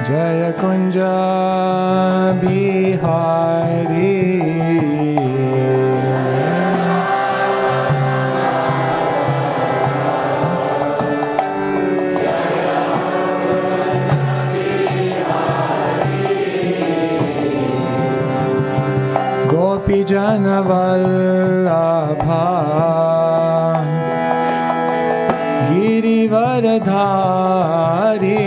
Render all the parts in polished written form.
Jaya Kunja Bihari. Gopi Jana Vallabha Girivaradhari.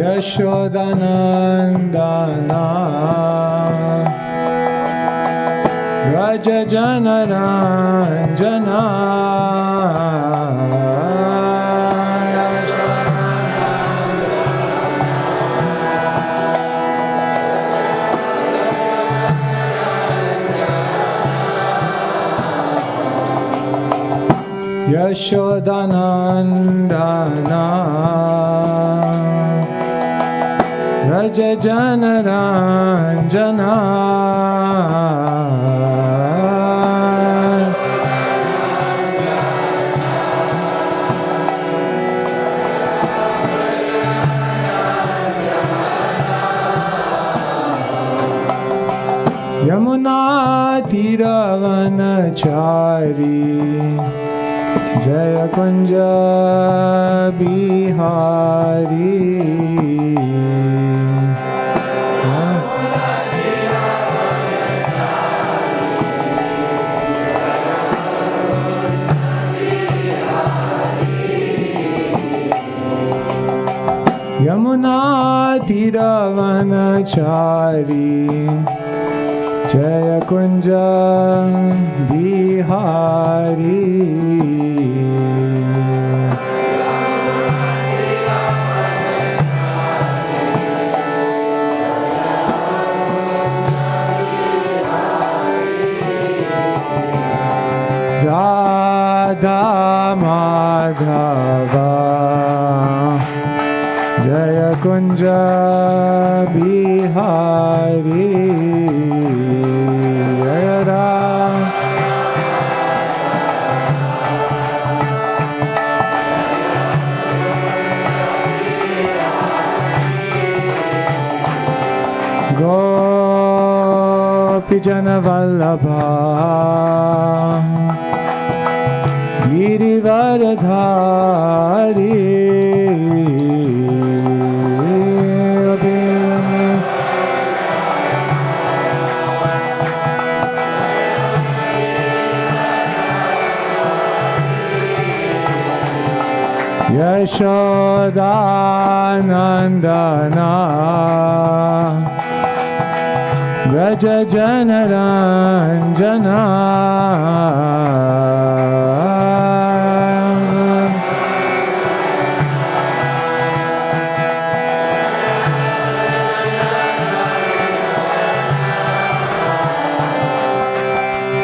Yashodanandana Raja Janaranjana. Yashodanandana Raja Janaranjana. Yamuna Tiravanachari Jaya Kunja Bihari. Yamuna Tiravanachari Jaya Kunja Bihari. Radha Madhava Jaya Kunja Bihari. Jaya Ram. Gopi Jana Vallabha Girivaradhari. Yashodanandana Raja Janaranjana.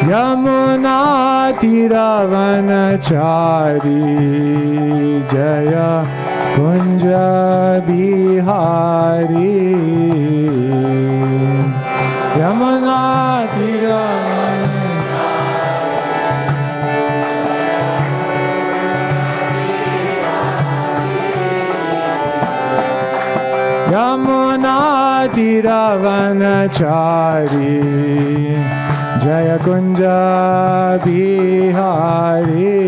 Yamuna Tiravanachari Jaya Kunja Bihari. Yamuna Yamuna Tiravanachari Jaya Kunja Bihari.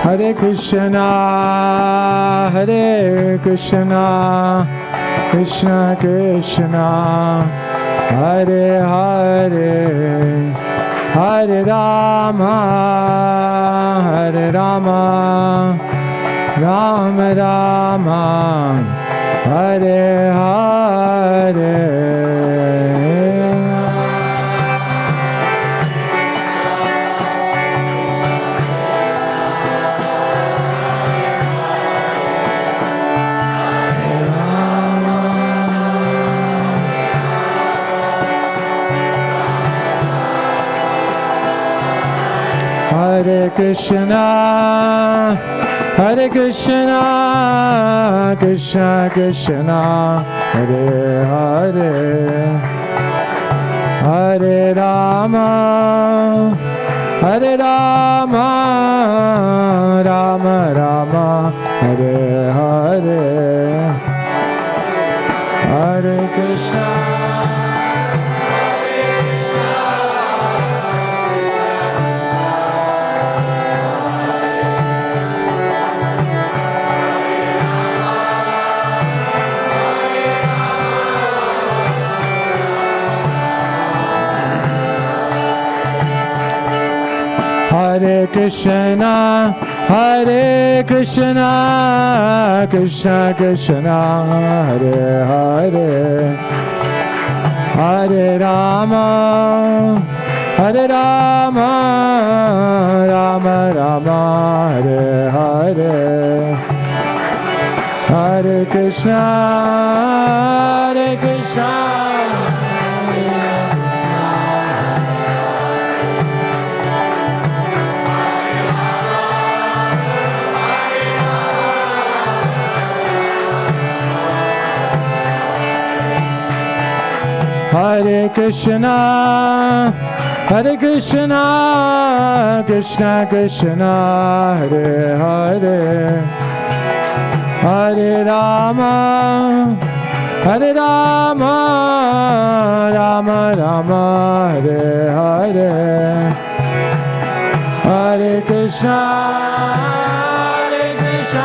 Hare Krishna, Hare Krishna, Krishna Krishna, Hare Hare, Hare Rama, Hare Rama, Rama Rama, Hare Hare. Hare Krishna, Hare Krishna, Krishna Krishna, Hare Hare, Hare Rama, Hare Rama, Rama Rama, Hare Hare, Hare Krishna. Hare Krishna, Hare Krishna, Krishna Krishna, Hare Hare, Hare Rama, Hare Rama, Rama Rama, Hare Hare, Hare Krishna, Hare Krishna. Hare Krishna, Hare Krishna, Krishna Krishna, Hare Hare, Hare Rama, Hare Rama, Rama Rama, Hare Hare, Hare Krishna, Hare Krishna.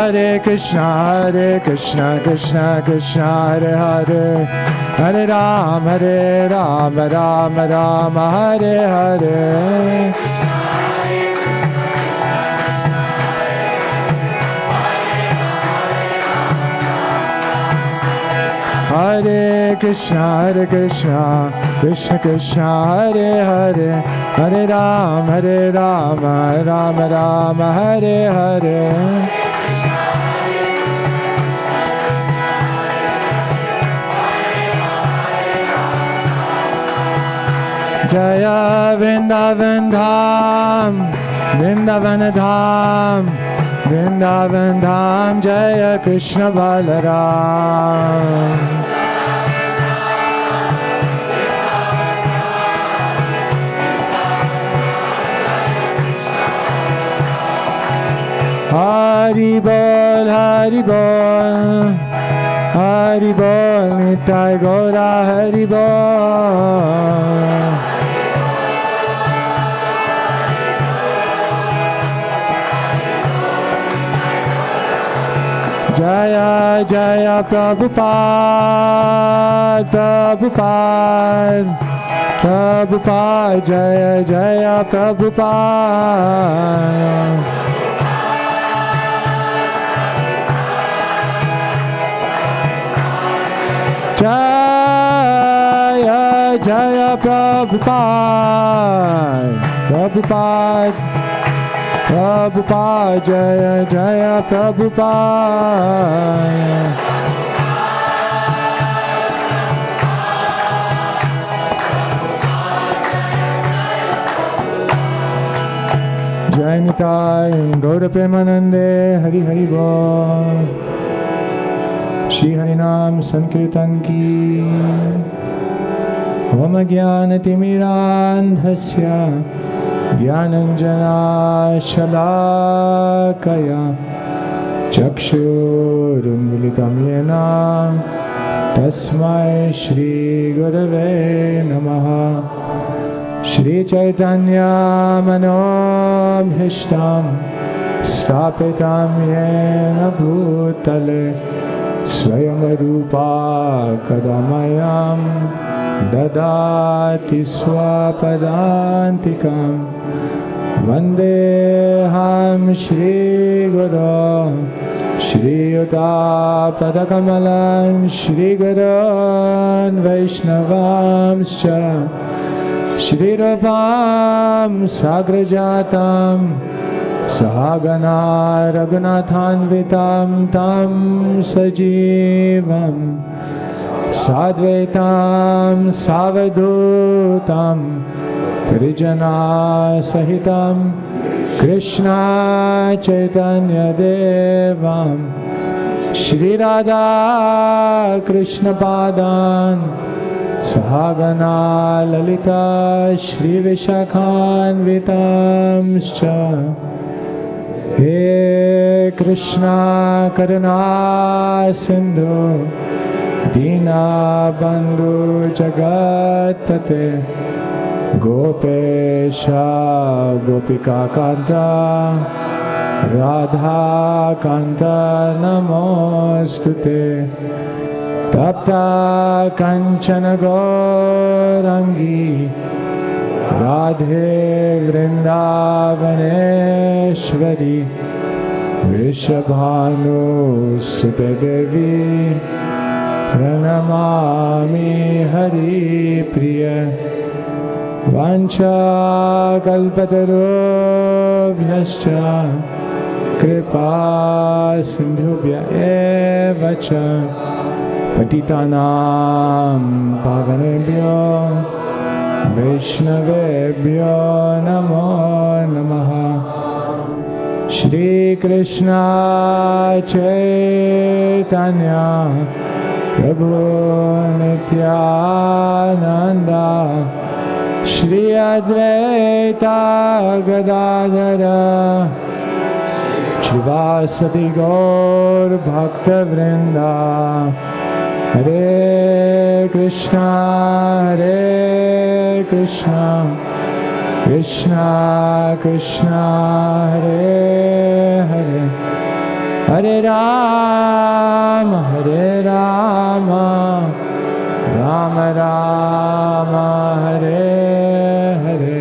Hare Krishna, Hare Krishna, Krishna Krishna, Hare Hare, Hare Rama, Rama Rama, Hare Hare. Hare Krishna, Krishna Krishna, Hare Hare, Hare Rama, Rama Rama, Hare Hare. Jaya Vrindavan Dham, Vrindavan Dham, Vrindavan Dham, Jaya Krishna Balaram. Hari Bol, Hari Bol, Hari Bol, Nitai Gaura Hari Bol. Jaya Jaya Prabhupada, Prabhupada, Prabhupada, Jaya Jaya Prabhupada. Jaya Jaya Prabhupada, Prabhupada, Prabhupada, Jaya Jaya Prabhupada. Jai Nitai Gaura Premanande, Hari Hari Bol. Shri Harinam Sankirtan ki. Om Jnana Timirandhasya Jnananjana Shalakaya Chakshurunmilitam Yena Tasmai Shri Gurave Namaha. Shri Chaitanya Manobhishtam Stapitam Yena Bhutale Swayam Rupa Kadamayam Dadati Swapadantikam Vandeham Shri Guru Shri Yuta Padakamalam Shri Gurun Vaishnavamscha Shri Rupam Sagrajatam Sahagana Raghunathanvitam Tam Sajivam Sadvaitam Savadutam Trijana Sahitam Krishna Chaitanya Devam Shri Radha Krishna Padan Sahagana Lalita Shri Vishakhanvitamscha He Krishna Karuna Sindhu Dina Bandhu Jagatpate Gopesha Gopika Kanta Radha Kanta Namostute Tapta Kanchana Gaurangi Radhe Vrindavaneshwari Vrishabhanu Sute Devi Pranamami Hari Priya Vancha Kalpatarubhyascha Kripa Sindhubhya Evacha Patitanam Pavanebhyo Vaishnavebhyo Namo Namaha Shri Krishna Chaitanya Prabhu Nityananda Shri Advaita Gadadhara Shivasati Gaur Bhakta Vrinda Hare Krishna Krishna Krishna Hare Hare Hare Rama Rama Rama Hare Hare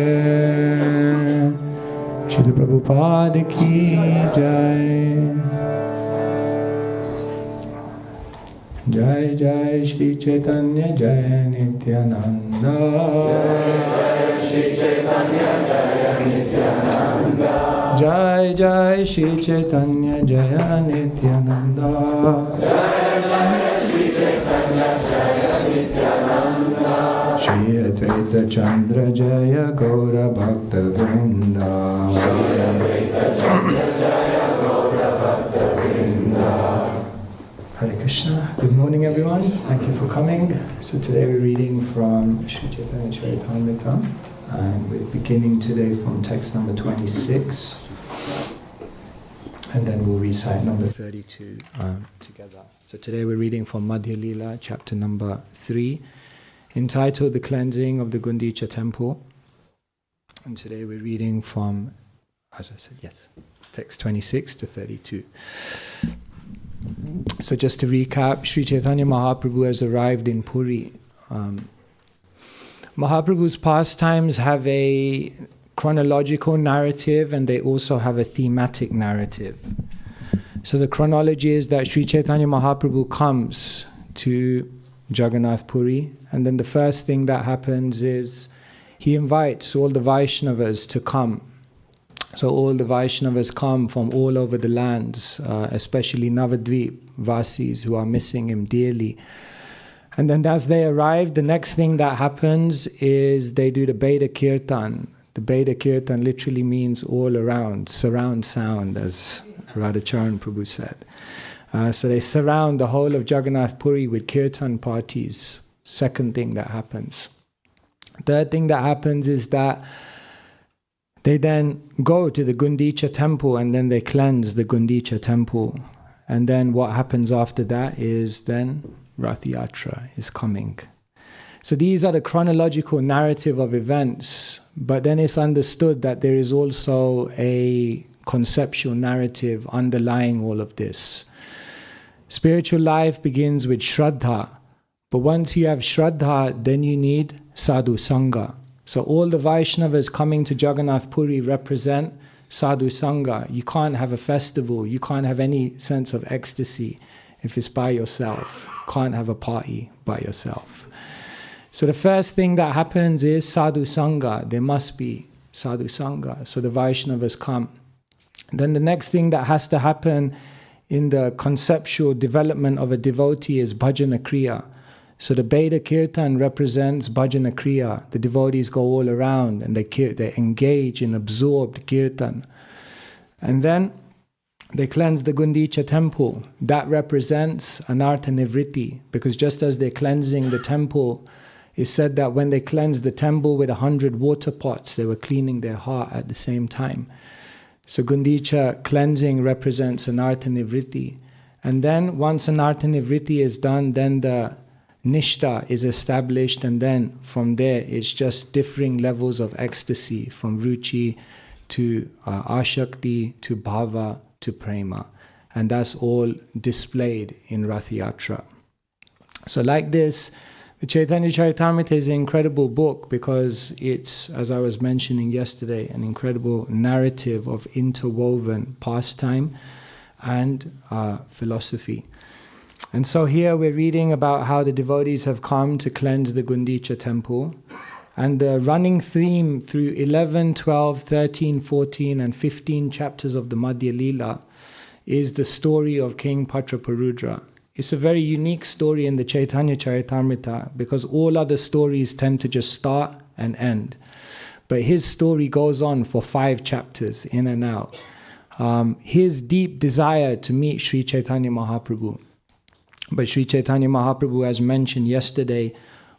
Srila Prabhupada ki jai. Jai Jai Shri Chaitanya Jai Nityananda. Jai Shri Chaitanya Jai Nityananda. Jai Jai Shri Chaitanya Jai Nityananda. Jai Jai Shri Chaitanya Jai Nityananda. Shri Advaita Chandra Jaya Gaura Bhakta Vrinda. Shri Advaita Chandra Jaya Gaura Bhakta Vrinda. Hare Krishna. Good morning, everyone. Thank you for coming. So today we're reading from Sri Chaitanya Charitamrita, and we're beginning today from text number 26, and then we'll recite number 32 together. So today we're reading from Madhya Lila, chapter number 3, entitled The Cleansing of the Gundicha Temple. And today we're reading from, as I said, text 26 to 32. So just to recap, Sri Chaitanya Mahaprabhu has arrived in Puri. Mahaprabhu's pastimes have a chronological narrative and they also have a thematic narrative. So the chronology is that Sri Chaitanya Mahaprabhu comes to Jagannath Puri, and then the first thing that happens is he invites all the Vaishnavas to come. So all the Vaishnavas come from all over the lands, especially Navadvip Vasis who are missing him dearly. And then as they arrive, the next thing that happens is they do the Beda Kirtan. The Beda Kirtan literally means all around, surround sound, as Radhacharan Prabhu said. So they surround the whole of Jagannath Puri with Kirtan parties. Second thing that happens. Third thing that happens is that they then go to the Gundicha temple and then they cleanse the Gundicha temple. And then what happens after that is then Rath Yatra is coming. So these are the chronological narrative of events, but then it's understood that there is also a conceptual narrative underlying all of this. Spiritual life begins with Shraddha, but once you have Shraddha, then you need Sadhu Sangha. So all the Vaishnavas coming to Jagannath Puri represent Sadhu Sangha. You can't have a festival, you can't have any sense of ecstasy if it's by yourself. You can't have a party by yourself. So the first thing that happens is sadhu sangha. There must be sadhu sangha. So the Vaishnavas come. Then the next thing that has to happen in the conceptual development of a devotee is bhajana kriya. So the Beda Kirtan represents bhajana kriya. The devotees go all around and they engage in absorbed kirtan. And then they cleanse the Gundicha temple. That represents anartha nivritti, because just as they're cleansing the temple, it's said that when they cleansed the temple with 100 water pots, they were cleaning their heart at the same time. So Gundicha cleansing represents anartha nivritti. And then once anartha nivritti is done, then the nishta is established, and then from there it's just differing levels of ecstasy, from ruchi to ashakti to bhava to prema. And that's all displayed in Rath Yatra. So like this, the Chaitanya Charitamrita is an incredible book because it's, as I was mentioning yesterday, an incredible narrative of interwoven pastime and philosophy. And so here we're reading about how the devotees have come to cleanse the Gundicha temple. And the running theme through 11, 12, 13, 14 and 15 chapters of the Madhya Lila is the story of King Patraparudra. It's a very unique story in the Chaitanya Charitamrita because all other stories tend to just start and end. But his story goes on for 5 chapters in and out. His deep desire to meet Sri Chaitanya Mahaprabhu. But Sri Chaitanya Mahaprabhu, as mentioned yesterday,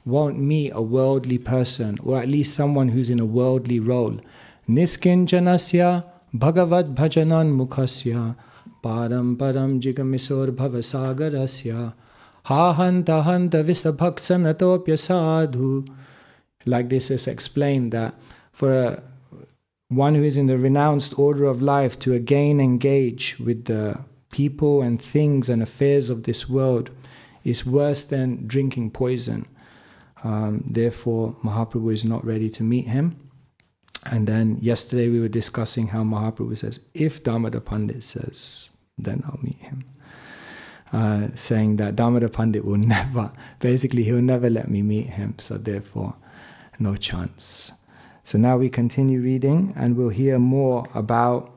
won't meet a worldly person, or at least someone who's in a worldly role. Niskinjanasya bhagavad bhajanan mukhasya param param jigamisor bhavasagarasya ha hanta hanta visabhaksanatopya sadhu. Like this is explained that for one who is in the renounced order of life to again engage with the people and things and affairs of this world is worse than drinking poison. Therefore, Mahaprabhu is not ready to meet him. And then yesterday we were discussing how Mahaprabhu says, if Damodar Pandit says, then I'll meet him. Saying that Damodar Pandit will never, basically he'll never let me meet him, so therefore no chance. So now we continue reading and we'll hear more about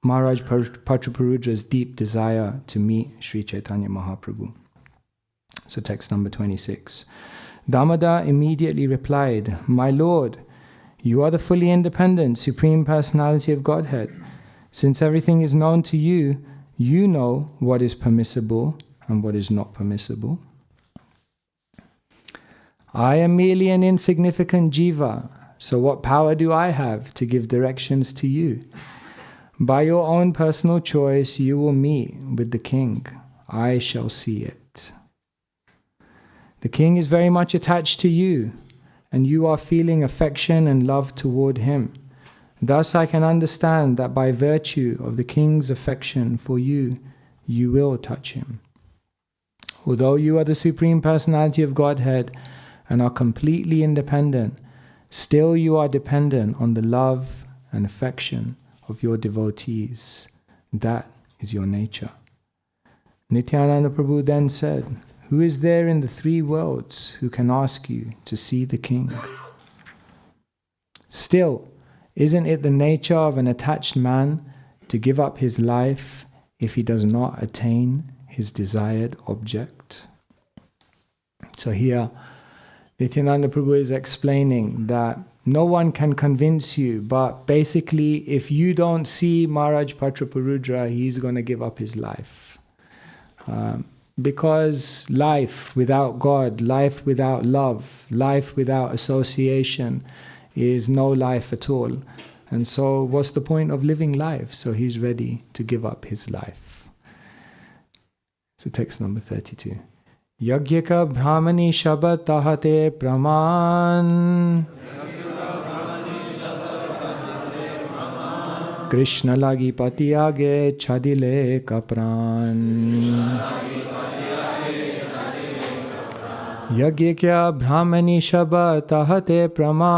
Maharaj Patraparudra's deep desire to meet Sri Chaitanya Mahaprabhu. So text number 26. Damodar immediately replied, "My Lord, you are the fully independent, Supreme Personality of Godhead. Since everything is known to you, you know what is permissible and what is not permissible. I am merely an insignificant jiva, so what power do I have to give directions to you? By your own personal choice, you will meet with the king. I shall see it. The king is very much attached to you, and you are feeling affection and love toward him. Thus I can understand that by virtue of the king's affection for you, you will touch him. Although you are the Supreme Personality of Godhead and are completely independent, still you are dependent on the love and affection of your devotees. That is your nature." Nityananda Prabhu then said, "Who is there in the 3 worlds who can ask you to see the king? Still, isn't it the nature of an attached man to give up his life if he does not attain his desired object?" So here, Nityananda Prabhu is explaining that no one can convince you, but basically if you don't see Maharaj Patraparudra, he's going to give up his life. Because life without God, life without love, life without association is no life at all. And so what's the point of living life? So he's ready to give up his life. So text number 32. Yagyaka brahmani shabat tahate praman Krishna lagi pati age chadile kapran. Yagya kya brahmani shabat tahate praman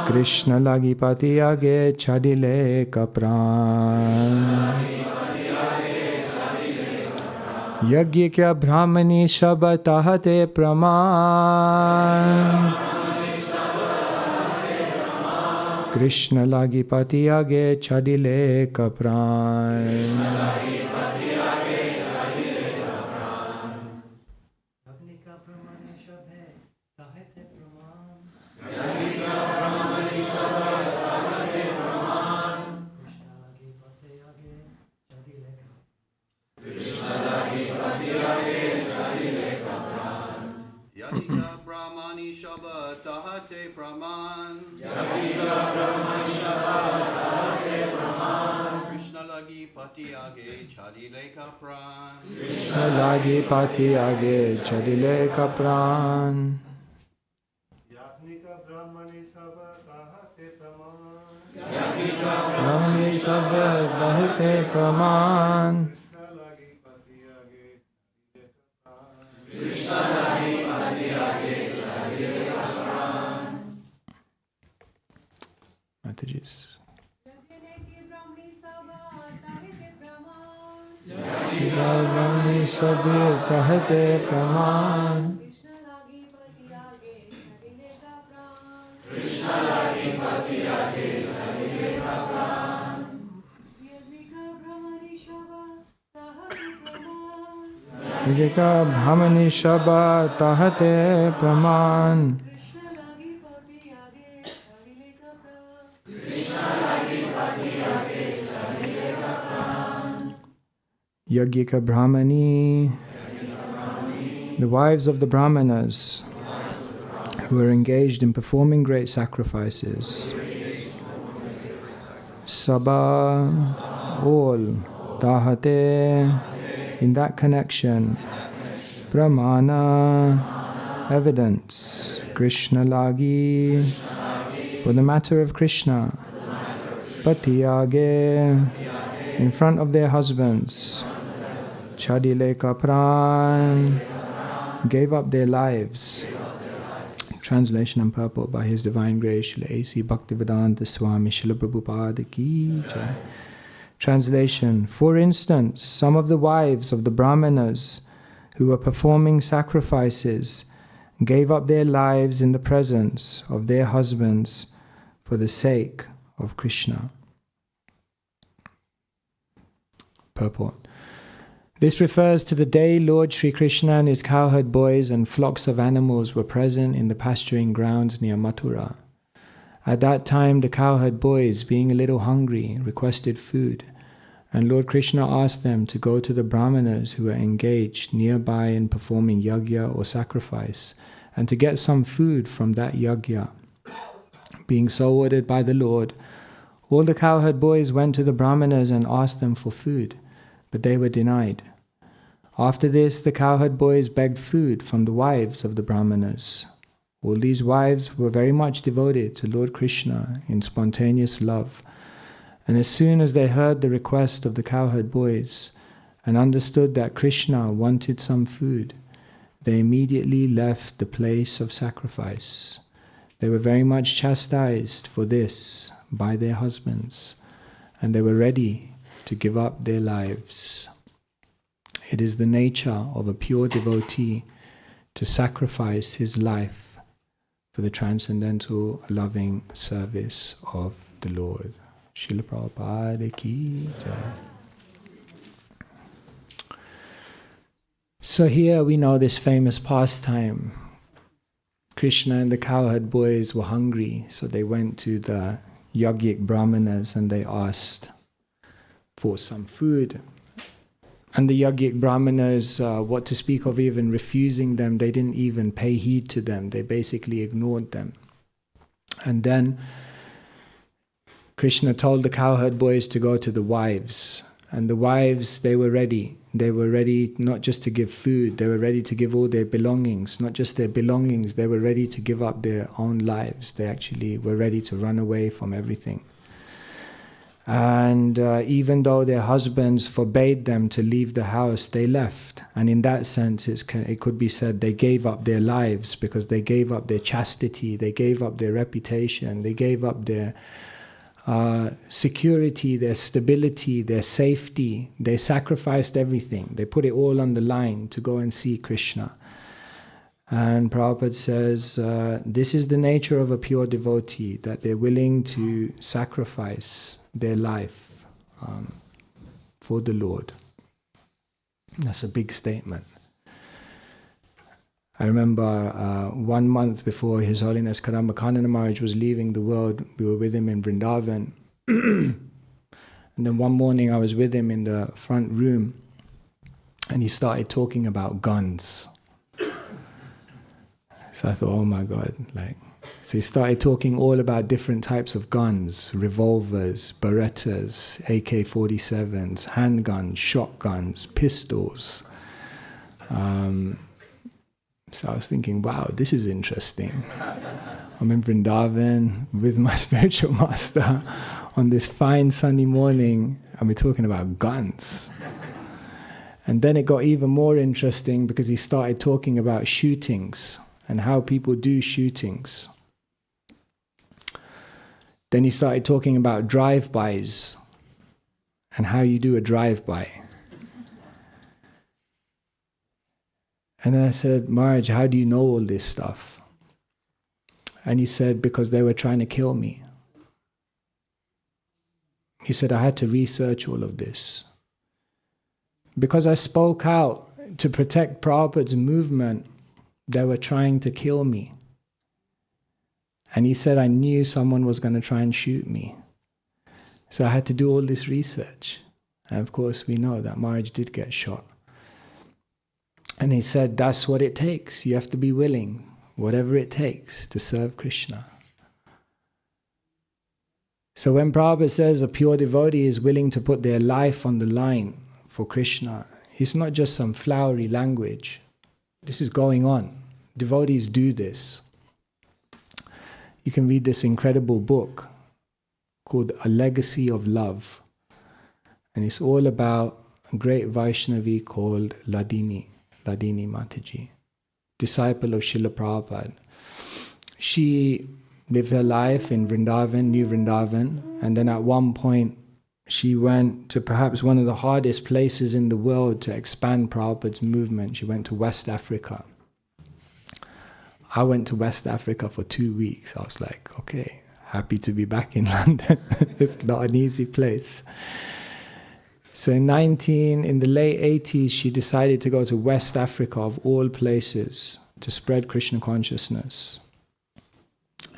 Krishna lagi pati age chadile kapran. यज्ञ क्या ब्राह्मणी सब ताहते प्रमाण कृष्ण लागी पति आगे छडिले कप्राण Yadika Brahmani Shaba Tahate Praman. Krishna Lagi Pati Age Chadile Kapran. लागी पाथी आगे चलिले कप्राण याज्ञिक ब्राह्मणी सब ताहते प्रमाण ब्राह्मणी सब दहते प्रमाण कृष्ण लागी पति आगे Mataji's. ब्राह्मणी सब कहते प्रमाण जिका ब्राह्मणी सब कहते प्रमाण Yajnika Brahmani, the wives of the Brahmanas who are engaged in performing great sacrifices. Sabha, all, Tahate, in that connection, Pramana, evidence, Krishna Lagi, for the matter of Krishna, Patiyage, in front of their husbands, Chadile Kapran, gave up their lives. Translation and purport by His Divine Grace, Srila A.C. Bhaktivedanta Swami, Srila Prabhupada Ki Jai. Translation: for instance, some of the wives of the Brahmanas who were performing sacrifices gave up their lives in the presence of their husbands for the sake of Krishna. Purport: this refers to the day Lord Sri Krishna and his cowherd boys and flocks of animals were present in the pasturing grounds near Mathura. At that time, the cowherd boys, being a little hungry, requested food, and Lord Krishna asked them to go to the Brahmanas who were engaged nearby in performing yajna or sacrifice, and to get some food from that yajna. Being so ordered by the Lord, all the cowherd boys went to the Brahmanas and asked them for food, but they were denied. After this, the cowherd boys begged food from the wives of the Brahmanas. All these wives were very much devoted to Lord Krishna in spontaneous love, and as soon as they heard the request of the cowherd boys and understood that Krishna wanted some food, they immediately left the place of sacrifice. They were very much chastised for this by their husbands, and they were ready to give up their lives. It is the nature of a pure devotee to sacrifice his life for the transcendental loving service of the Lord. Srila Prabhupada Ki Jai. So here we know this famous pastime. Krishna and the cowherd boys were hungry, so they went to the yogic brahmanas and they asked for some food. And the yogic brahmanas, what to speak of even refusing them, they didn't even pay heed to them. They basically ignored them. And then Krishna told the cowherd boys to go to the wives. And the wives, they were ready. They were ready not just to give food, they were ready to give all their belongings. Not just their belongings, they were ready to give up their own lives. They actually were ready to run away from everything. And even though their husbands forbade them to leave the house, they left. And in that sense, it could be said they gave up their lives because they gave up their chastity, they gave up their reputation, they gave up their security, their stability, their safety. They sacrificed everything. They put it all on the line to go and see Krishna. And Prabhupada says, this is the nature of a pure devotee, that they're willing to sacrifice their life for the Lord. That's a big statement. I remember 1 month before His Holiness Kadamba Maharaj was leaving the world, we were with him in Vrindavan. And then one morning I was with him in the front room and he started talking about guns. So I thought, oh my God, so he started talking all about different types of guns, revolvers, Berettas, AK-47s, handguns, shotguns, pistols. So I was thinking, wow, this is interesting. I'm in Vrindavan with my spiritual master on this fine sunny morning, and we're talking about guns. And then it got even more interesting because he started talking about shootings and how people do shootings. Then he started talking about drive-bys and how you do a drive-by. And then I said, Maharaj, how do you know all this stuff? And he said, because they were trying to kill me. He said, I had to research all of this. Because I spoke out to protect Prabhupada's movement, they were trying to kill me. And he said, I knew someone was going to try and shoot me. So I had to do all this research. And of course, we know that Maharaj did get shot. And he said, that's what it takes. You have to be willing, whatever it takes, to serve Krishna. So when Prabhupada says a pure devotee is willing to put their life on the line for Krishna, it's not just some flowery language. This is going on. Devotees do this. You can read this incredible book called A Legacy of Love. And it's all about a great Vaishnavi called Ladini Mataji, disciple of Srila Prabhupada. She lived her life in Vrindavan, New Vrindavan, and then at one point she went to perhaps one of the hardest places in the world to expand Prabhupada's movement. She went to West Africa. I went to West Africa for 2 weeks. I was like, okay, happy to be back in London. It's not an easy place. So in the late 80s, she decided to go to West Africa, of all places, to spread Krishna consciousness.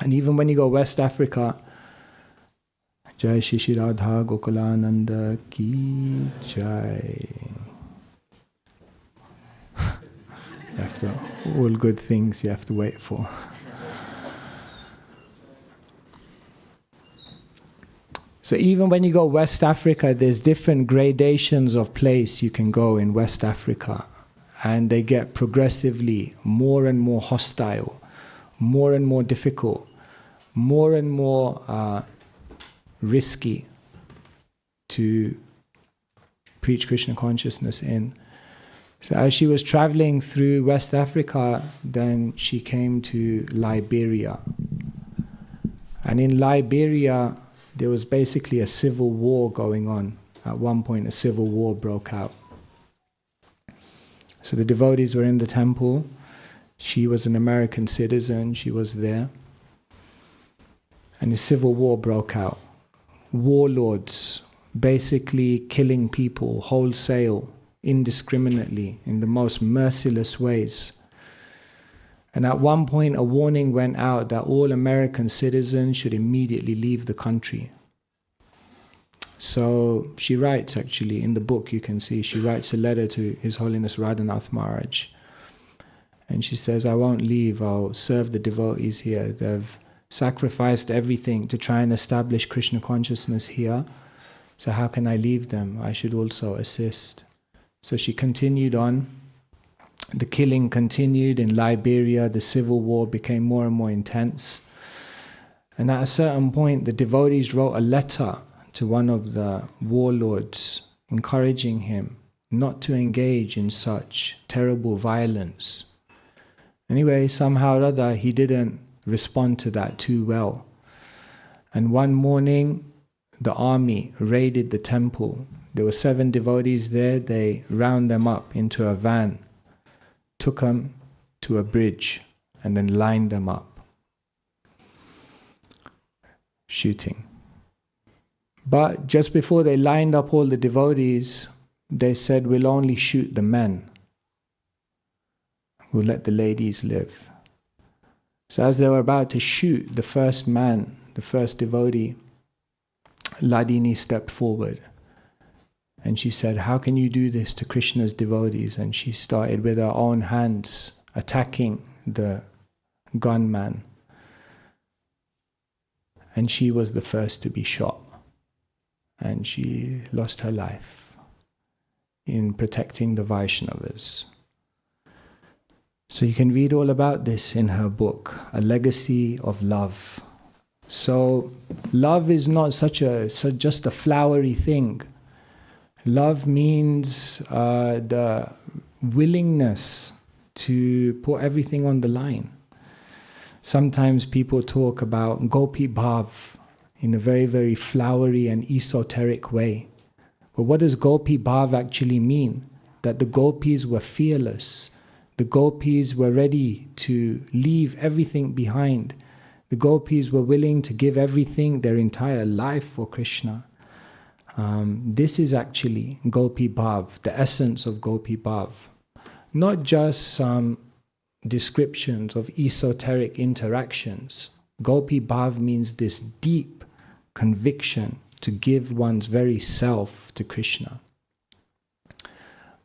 And even when you go West Africa, Jai Shri Radha Gokulananda Ki Jai. All good things you have to wait for. So even when you go West Africa, there's different gradations of place you can go in West Africa. And they get progressively more and more hostile, more and more difficult, more and more risky to preach Krishna consciousness in. So as she was traveling through West Africa, then she came to Liberia. And in Liberia, there was basically a civil war going on. At one point, a civil war broke out. So the devotees were in the temple. She was an American citizen. She was there. And the civil war broke out. Warlords basically killing people wholesale, indiscriminately, in the most merciless ways. And at one point, a warning went out that all American citizens should immediately leave the country. So she writes, actually, in the book you can see, she writes a letter to His Holiness Radhanath Maharaj. And she says, I won't leave, I'll serve the devotees here. They've sacrificed everything to try and establish Krishna consciousness here. So how can I leave them? I should also assist. So she continued on. The killing continued in Liberia. The civil war became more and more intense. And at a certain point, the devotees wrote a letter to one of the warlords, encouraging him not to engage in such terrible violence. Anyway, somehow or other, he didn't respond to that too well. And one morning, the army raided the temple. There were 7 devotees there. They round them up into a van, took them to a bridge, and then lined them up, shooting. But just before they lined up all the devotees, they said, we'll only shoot the men. We'll let the ladies live. So as they were about to shoot the first man, the first devotee, Ladini stepped forward. And she said, how can you do this to Krishna's devotees? And she started with her own hands attacking the gunman. And she was the first to be shot. And she lost her life in protecting the Vaishnavas. So you can read all about this in her book, A Legacy of Love. So love is not just a flowery thing. Love means the willingness to put everything on the line. Sometimes people talk about Gopi Bhav in a very, very flowery and esoteric way. But what does Gopi Bhav actually mean? That the gopis were fearless. The gopis were ready to leave everything behind. The gopis were willing to give everything, their entire life for Krishna. This is actually Gopi Bhav, the essence of Gopi Bhav. Not just some descriptions of esoteric interactions. Gopi Bhav means this deep conviction to give one's very self to Krishna.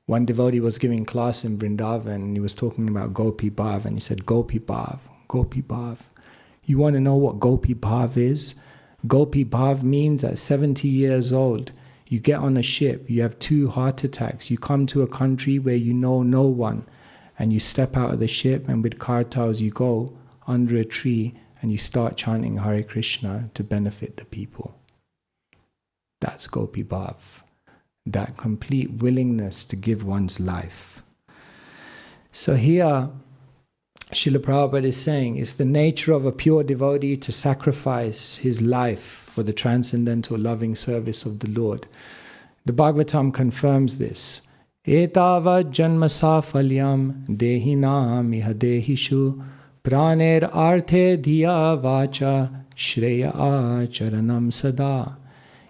One devotee was giving class in Vrindavan and he was talking about Gopi Bhav and he said, Gopi Bhav, Gopi Bhav. You want to know what Gopi Bhav is? Gopi Bhav means at 70 years old, you get on a ship, you have 2 heart attacks, you come to a country where you know no one, and you step out of the ship and with kartals you go under a tree and you start chanting Hare Krishna to benefit the people. That's Gopi Bhav. That complete willingness to give one's life. So here, Srila Prabhupada is saying, it's the nature of a pure devotee to sacrifice his life for the transcendental loving service of the Lord. The Bhagavatam confirms this. Etavad janma safalyam dehinam iha dehishu praner arte dhiya vacha shreya acharanam sada.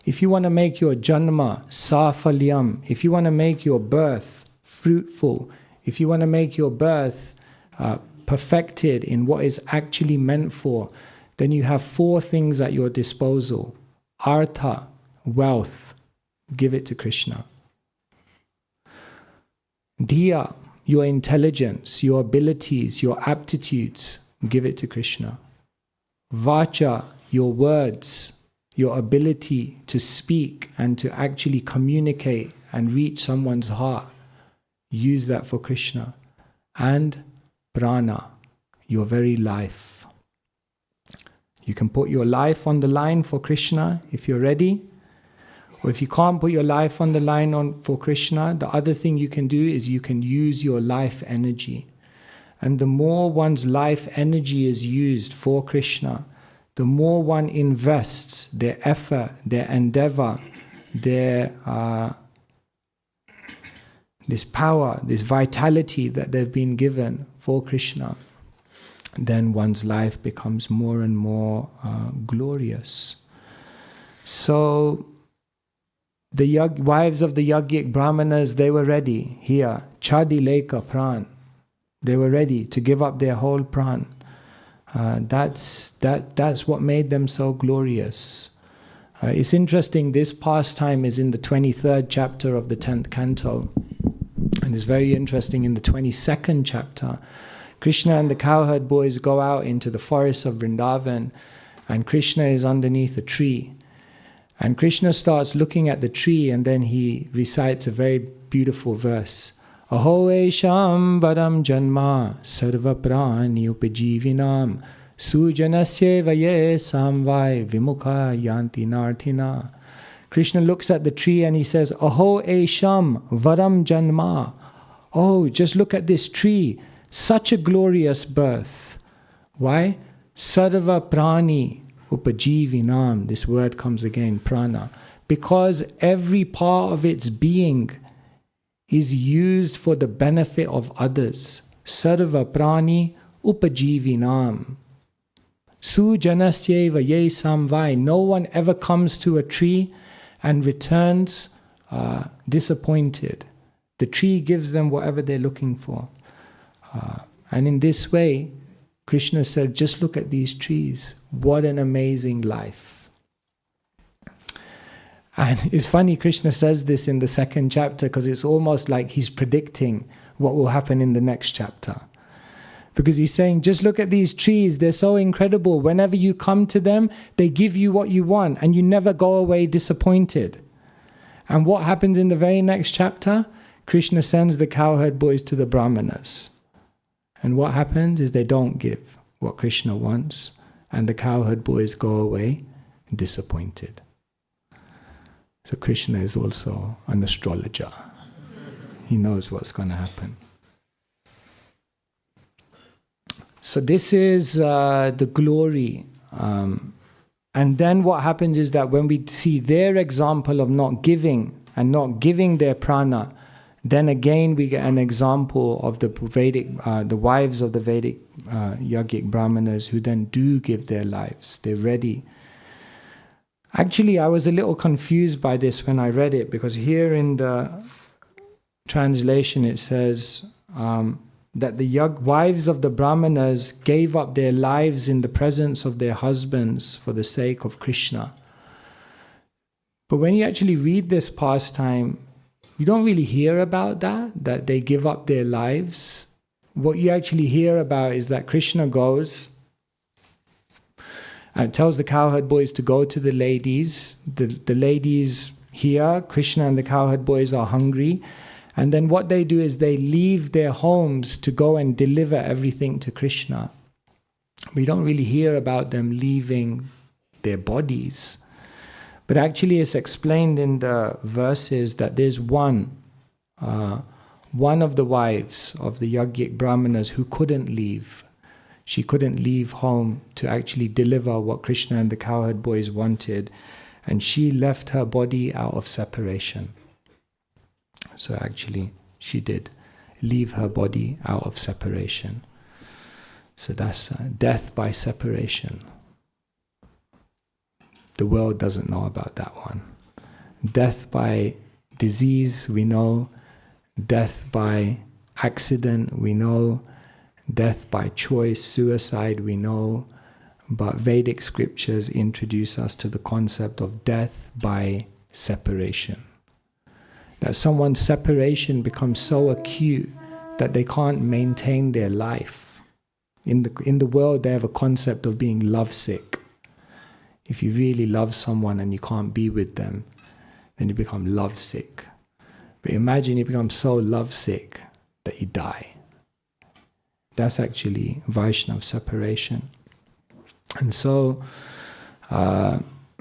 If you want to make your janma safalyam, if you want to make your birth fruitful, if you want to make your birth perfected in what is actually meant for, then you have 4 things at your disposal. Artha, wealth, give it to Krishna. Dhiya, your intelligence, your abilities, your aptitudes, give it to Krishna. Vacha, your words, your ability to speak and to actually communicate and reach someone's heart, use that for Krishna. And prana, your very life. You can put your life on the line for Krishna if you're ready. Or if you can't put your life on the line for Krishna, the other thing you can do is you can use your life energy. And the more one's life energy is used for Krishna, the more one invests their effort, their endeavor, their this power, this vitality that they've been given for Krishna, then one's life becomes more and more glorious. So the wives of the Yajnik Brahmanas, they were ready here. Chadi leka pran. They were ready to give up their whole pran. That's what made them so glorious. It's interesting, this pastime is in the 23rd chapter of the 10th canto. And it's very interesting, in the 22nd chapter, Krishna and the cowherd boys go out into the forests of Vrindavan, and Krishna is underneath a tree. And Krishna starts looking at the tree, and then he recites a very beautiful verse. Aho esham varam janma sarva prani upajivinam sujanasya vaye samvai vimukha yanti narthina. Krishna looks at the tree and he says, Aho esham varam janma. Oh, just look at this tree. Such a glorious birth. Why? Sarva prani. Upajivinam, this word comes again, prana. Because every part of its being is used for the benefit of others. Sarva prani upajivinam. Sujanasyeva ye samvai. No one ever comes to a tree and returns disappointed. The tree gives them whatever they're looking for. And in this way, Krishna said, just look at these trees. What an amazing life. And it's funny, Krishna says this in the second chapter because it's almost like he's predicting what will happen in the next chapter. Because he's saying, just look at these trees, they're so incredible. Whenever you come to them, they give you what you want and you never go away disappointed. And what happens in the very next chapter? Krishna sends the cowherd boys to the brahmanas. And what happens is they don't give what Krishna wants, and the cowherd boys go away disappointed. So Krishna is also an astrologer. He knows what's going to happen. So this is the glory. And then what happens is that when we see their example of not giving and not giving their prana, then again we get an example of the Vedic, the wives of the Vedic yogic brahmanas who then do give their lives. They're ready. Actually, I was a little confused by this when I read it, because here in the translation it says that the wives of the brahmanas gave up their lives in the presence of their husbands for the sake of Krishna. But when you actually read this pastime, you don't really hear about that they give up their lives. What you actually hear about is that Krishna goes and tells the cowherd boys to go to the ladies. The ladies hear Krishna and the cowherd boys are hungry. And then what they do is they leave their homes to go and deliver everything to Krishna. We don't really hear about them leaving their bodies. But actually it's explained in the verses that there's one of the wives of the yogic brahmanas who couldn't leave. She couldn't leave home to actually deliver what Krishna and the cowherd boys wanted. And she left her body out of separation. So actually, she did leave her body out of separation. So that's death by separation. The world doesn't know about that one. Death by disease, we know. Death by accident, we know. Death by choice, suicide, we know. But Vedic scriptures introduce us to the concept of death by separation. That someone's separation becomes so acute that they can't maintain their life. In the world, they have a concept of being lovesick. If you really love someone and you can't be with them, then you become lovesick. But imagine you become so lovesick that you die. That's actually Vaishnava separation. And so,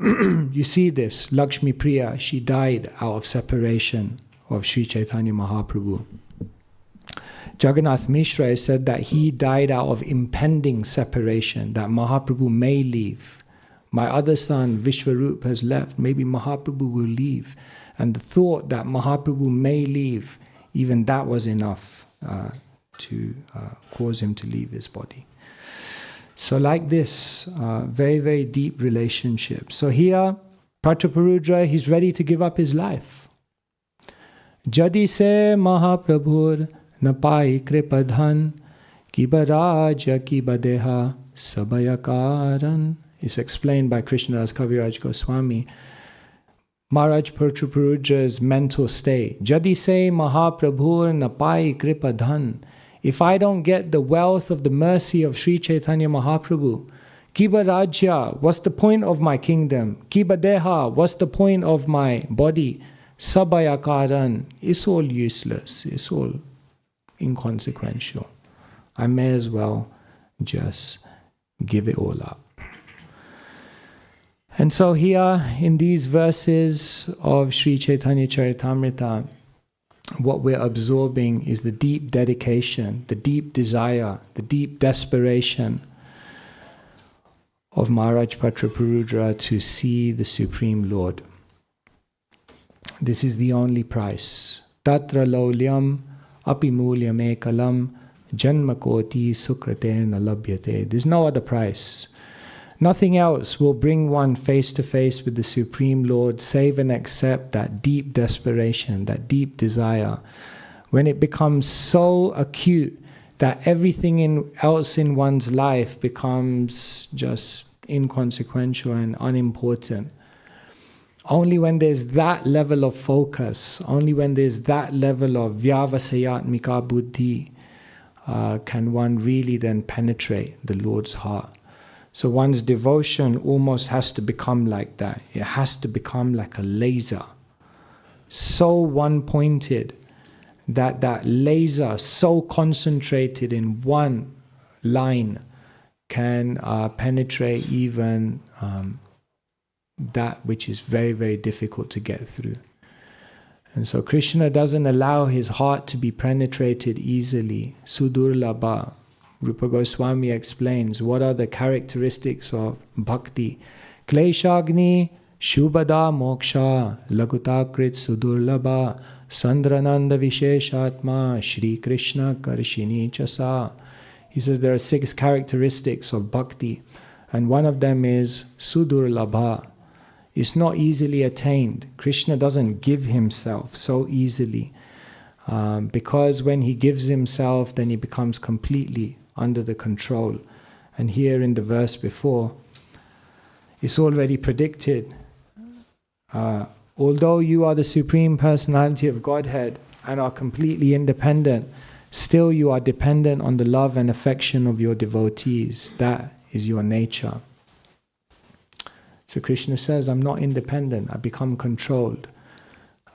you see this, Lakshmi Priya, she died out of separation of Sri Chaitanya Mahaprabhu. Jagannath Mishra said that he died out of impending separation, that Mahaprabhu may leave. My other son, Vishwarup, has left, maybe Mahaprabhu will leave. And the thought that Mahaprabhu may leave, even that was enough to cause him to leave his body. So like this, very, very deep relationship. So here, Prataparudra, he's ready to give up his life. Jadi se Mahaprabhur napai kripadhan kiba raja kiba deha sabayakaran. It's explained by Krishnadas Kaviraj Goswami. Maharaj Prataparudra's mental state. Jadi se Mahaprabhur napai kripadhan. If I don't get the wealth of the mercy of Sri Chaitanya Mahaprabhu, Kiba Rajya, what's the point of my kingdom? Kiba Deha, what's the point of my body? Sabayakaran, it's all useless, it's all inconsequential. I may as well just give it all up. And so here in these verses of Sri Chaitanya Charitamrita, what we're absorbing is the deep dedication, the deep desire, the deep desperation of Maharaj Patraparudra to see the Supreme Lord. This is the only price. Tatra laulyam apimulyam ekalam janmakoti sukratena labhyate. There's no other price. Nothing else will bring one face to face with the Supreme Lord save and except that deep desperation, that deep desire. When it becomes so acute that everything else in one's life becomes just inconsequential and unimportant. Only when there's that level of focus, only when there's that level of vyavasayatmika buddhi, can one really then penetrate the Lord's heart. So one's devotion almost has to become like that. It has to become like a laser, so one-pointed that that laser, so concentrated in one line, can penetrate even that which is very, very difficult to get through. And so Krishna doesn't allow his heart to be penetrated easily. Sudurlabha. Rupa Goswami explains what are the characteristics of bhakti. Kleshagni shubhada moksha lagutakrit sudurlabha sandrananda visheshatma Shri Krishna karshini chasa. He says there are 6 characteristics of bhakti, and one of them is sudurlabha. It's not easily attained. Krishna doesn't give himself so easily, because when he gives himself, then he becomes completely under the control. And here in the verse before, it's already predicted. Although you are the Supreme Personality of Godhead and are completely independent, still you are dependent on the love and affection of your devotees. That is your nature. So Krishna says, I'm not independent, I become controlled.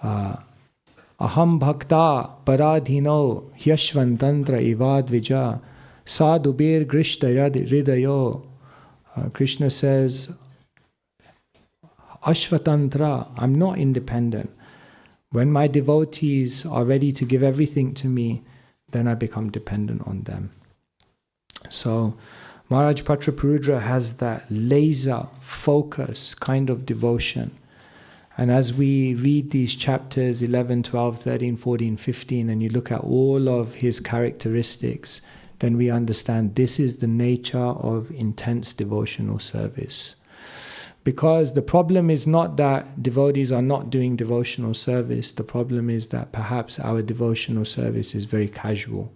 Aham bhakta paradhino hyashvantantra ivadvija sadubir grishta hridayo. Krishna says, Ashvatantra, I'm not independent. When my devotees are ready to give everything to me, then I become dependent on them. So Maharaj Patraparudra has that laser focus kind of devotion. And as we read these chapters 11, 12, 13, 14, 15, and you look at all of his characteristics, then we understand this is the nature of intense devotional service. Because the problem is not that devotees are not doing devotional service, the problem is that perhaps our devotional service is very casual.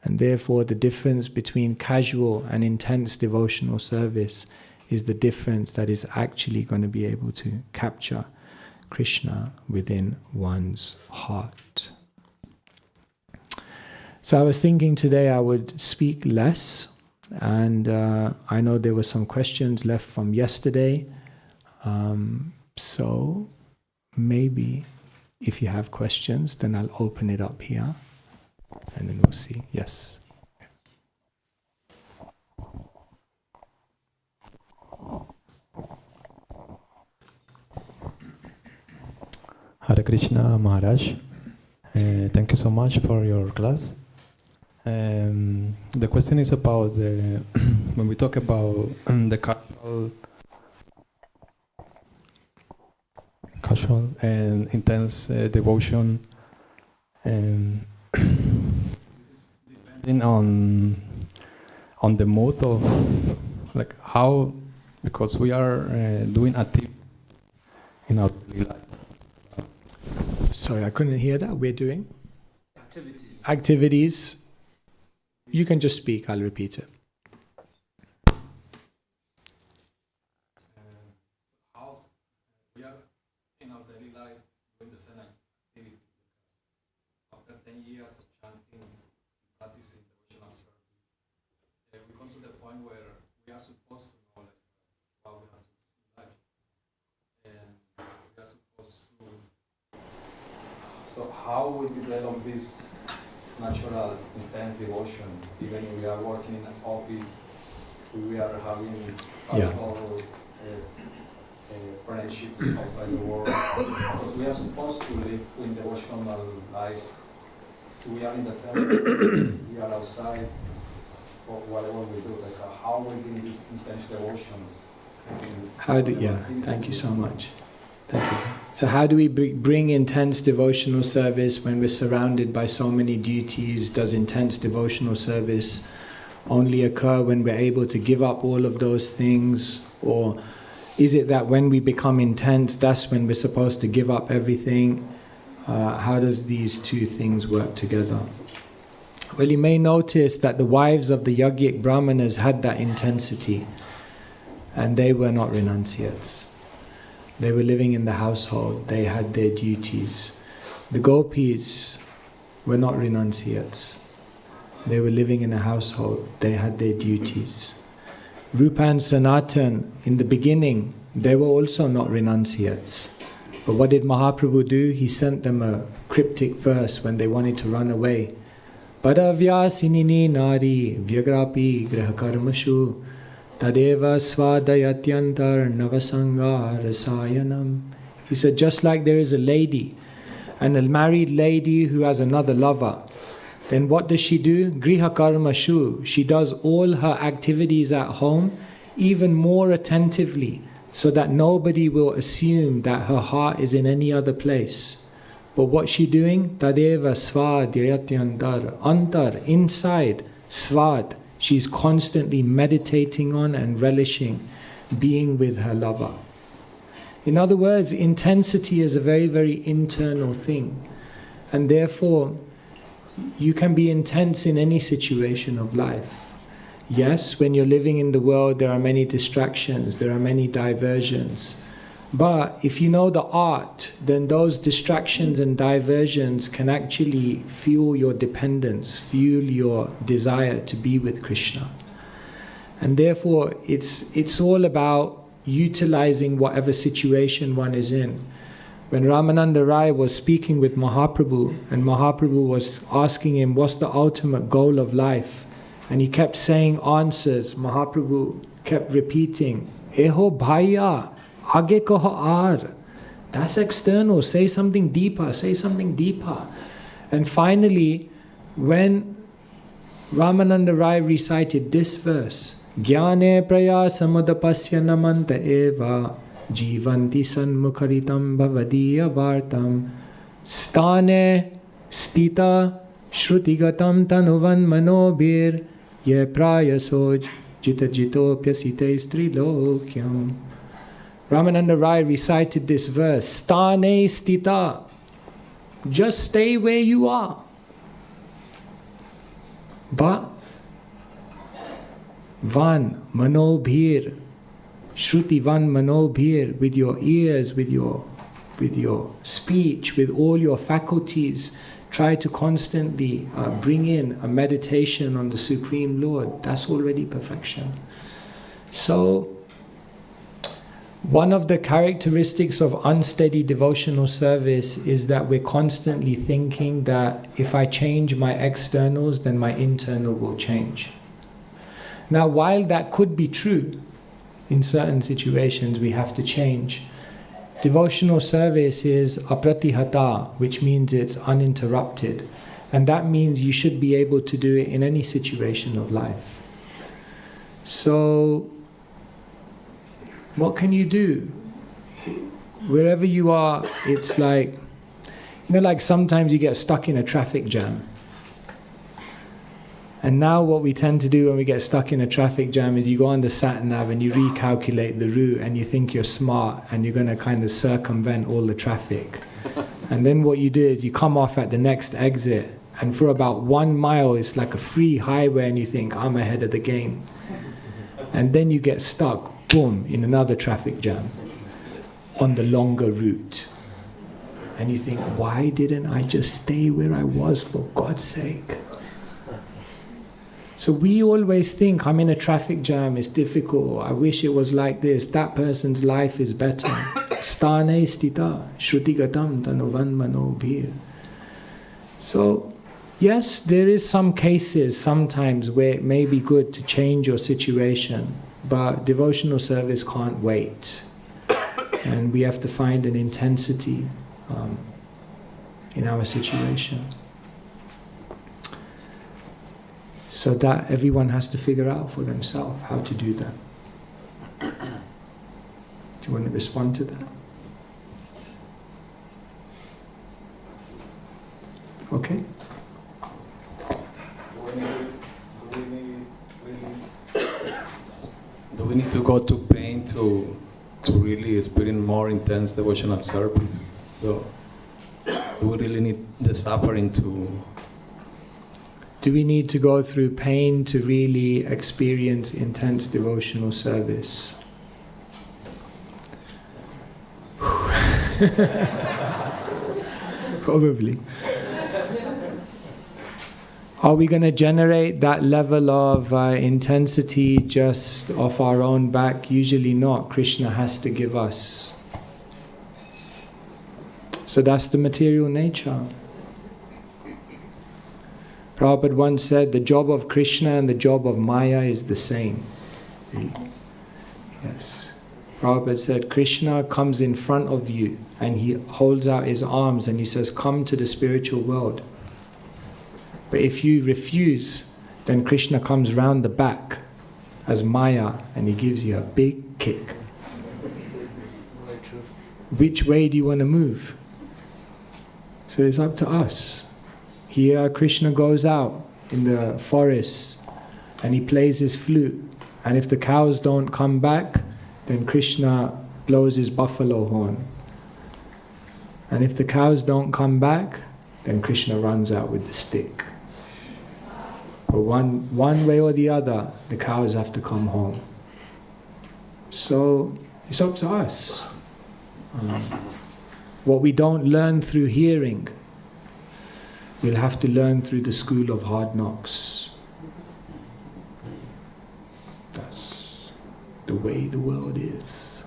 And therefore the difference between casual and intense devotional service is the difference that is actually going to be able to capture Krishna within one's heart. So I was thinking today I would speak less, and I know there were some questions left from yesterday, so maybe if you have questions, then I'll open it up here and then we'll see. Yes. Hare Krishna Maharaj, thank you so much for your class. The question is about when we talk about the casual and intense devotion, depending on the mode of like how, because we are doing activity in our daily life. Sorry, I couldn't hear that. We're doing activities. You can just speak, I'll repeat it. How we are in our daily life doing the same activities. After 10 years of chanting, practicing devotional service, we come to the point where we are supposed to know like, how we have to do life. And we are supposed to. So how we develop this natural, intense devotion, even if we are working in an office, we are having casual friendships outside the world, because we are supposed to live in devotional life. We are in the temple, we are outside, or whatever we do, like how we do these intense devotions. Thank you so much. Thank you. So how do we bring intense devotional service when we're surrounded by so many duties? Does intense devotional service only occur when we're able to give up all of those things? Or is it that when we become intense, that's when we're supposed to give up everything? How does these two things work together? Well, you may notice that the wives of the Yajnik Brahmanas had that intensity, and they were not renunciates. They were living in the household, they had their duties. The gopis were not renunciates. They were living in a household, they had their duties. Rupa and Sanatan, in the beginning, they were also not renunciates. But what did Mahaprabhu do? He sent them a cryptic verse when they wanted to run away. Padavyasinini nari vyagrapi grahakarmashu tadeva swadayatyantar navasanga rasayanam. He said, just like there is a lady, and a married lady who has another lover, then what does she do? Griha karmashu. She does all her activities at home even more attentively, so that nobody will assume that her heart is in any other place. But what's she doing? Tadeva svadhyayatyantar. Antar, inside, svad. She's constantly meditating on and relishing being with her lover. In other words, intensity is a very, very internal thing. And therefore, you can be intense in any situation of life. Yes, when you're living in the world, there are many distractions, there are many diversions. But if you know the art, then those distractions and diversions can actually fuel your dependence, fuel your desire to be with Krishna. And therefore, it's all about utilizing whatever situation one is in. When Ramananda Rai was speaking with Mahaprabhu, and Mahaprabhu was asking him, what's the ultimate goal of life? And he kept saying answers. Mahaprabhu kept repeating, Eho bhaiya, age kaho aar. That's external. Say something deeper. Say something deeper. And finally, when Ramananda Rai recited this verse, Jnane prayasamadapasya namanta eva jivanti sanmukharitam bhavadiya vartam stane stita shrutigatam tanuvan manobir ye prayasoj jita jitopya site strilokyam. Ramananda Rai recited this verse, Stane stita. Just stay where you are. But Van manobhir, Shruti van manobhir, with your ears, with your speech, with all your faculties, try to constantly bring in a meditation on the Supreme Lord. That's already perfection. So, one of the characteristics of unsteady devotional service is that we're constantly thinking that if I change my externals, then my internal will change. Now, while that could be true, in certain situations we have to change, devotional service is apratihata, which means it's uninterrupted. And that means you should be able to do it in any situation of life. So, what can you do? Wherever you are, it's like, like sometimes you get stuck in a traffic jam. And now what we tend to do when we get stuck in a traffic jam is you go on the sat-nav and you recalculate the route and you think you're smart and you're going to kind of circumvent all the traffic. And then what you do is you come off at the next exit, and for about 1 mile it's like a free highway and you think, I'm ahead of the game. And then you get stuck, boom, in another traffic jam on the longer route. And you think, why didn't I just stay where I was, for God's sake? So we always think, I'm in a traffic jam, it's difficult, I wish it was like this, that person's life is better. Stane stita, shrutigatam tanuvan manobhir. So, yes, there is some cases sometimes where it may be good to change your situation, but devotional service can't wait. And we have to find an intensity in our situation. So that everyone has to figure out for themselves how to do that. Do you want to respond to that? Okay. Do we need to go to pain to really experience more intense devotional service? So, do we really need the suffering to? Do we need to go through pain to really experience intense devotional service? Probably. Are we going to generate that level of intensity just off our own back? Usually not. Krishna has to give us. So that's the material nature. Prabhupada once said, the job of Krishna and the job of Maya is the same. Yes. Prabhupada said, Krishna comes in front of you and he holds out his arms and he says, come to the spiritual world. But if you refuse, then Krishna comes round the back as Maya and he gives you a big kick. Which way do you want to move? So it's up to us. Here Krishna goes out in the forest and he plays his flute. And if the cows don't come back, then Krishna blows his buffalo horn. And if the cows don't come back, then Krishna runs out with the stick. But one way or the other, the cows have to come home. So it's up to us. What we don't learn through hearing, we'll have to learn through the school of hard knocks. That's the way the world is.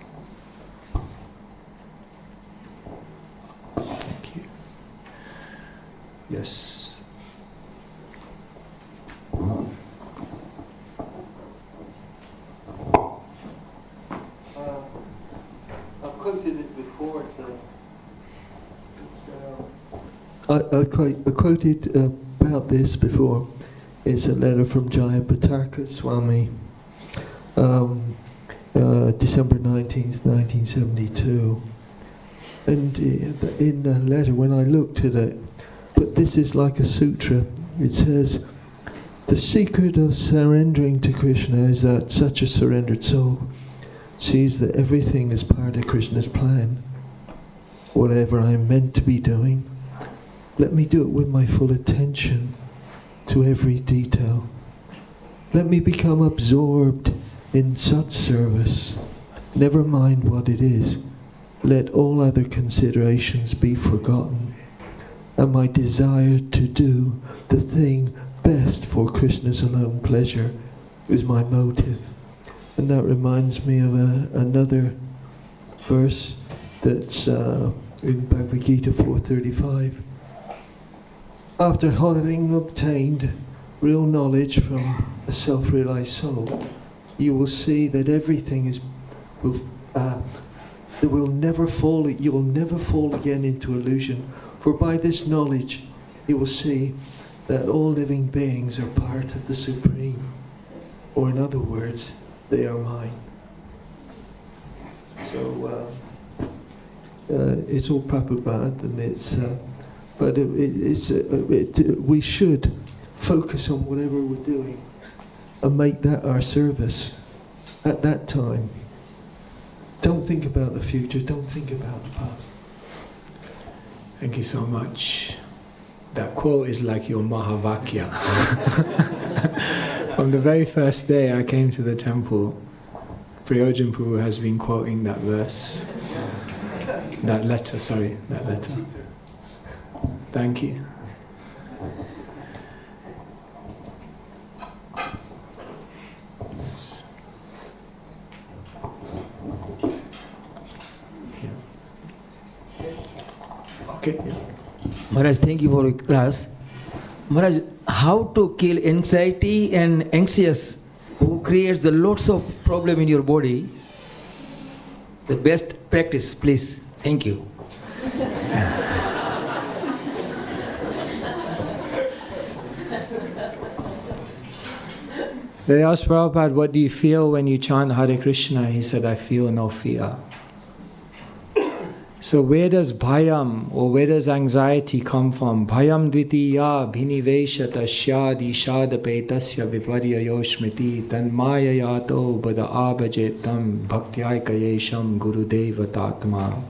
Thank you. Yes. I've quoted it before, so I quoted about this before. It's a letter from Jayapataka Swami, December 19th, 1972. And in the letter, when I looked at it, but this is like a sutra, it says, the secret of surrendering to Krishna is that such a surrendered soul sees that everything is part of Krishna's plan. Whatever I am meant to be doing, let me do it with my full attention to every detail. Let me become absorbed in such service. Never mind what it is. Let all other considerations be forgotten. And my desire to do the thing best for Krishna's alone pleasure is my motive. And that reminds me of another verse that's in Bhagavad Gita 4:35. After having obtained real knowledge from a self-realized soul, you will see that everything you will never fall again into illusion. For by this knowledge, you will see that all living beings are part of the Supreme. Or in other words, they are mine. So it's all Prabhupada, and it's. But we should focus on whatever we're doing and make that our service at that time. Don't think about the future. Don't think about the past. Thank you so much. That quote is like your Mahavakya. From the very first day I came to the temple, Priyojan Prabhu has been quoting that verse. That letter. Thank you. Okay. Maharaj, thank you for your class. Maharaj, how to kill anxiety and anxious who creates the lots of problem in your body? The best practice, please. Thank you. They asked Prabhupada, what do you feel when you chant Hare Krishna? He said, I feel no fear. So where does bhayam or where does anxiety come from? Bhayam dvitiya bhiniveshata shyadi shadapetasya vivarya yoshmiti tanmaya yato bada abhajetam bhaktyayakayesham gurudeva tatma.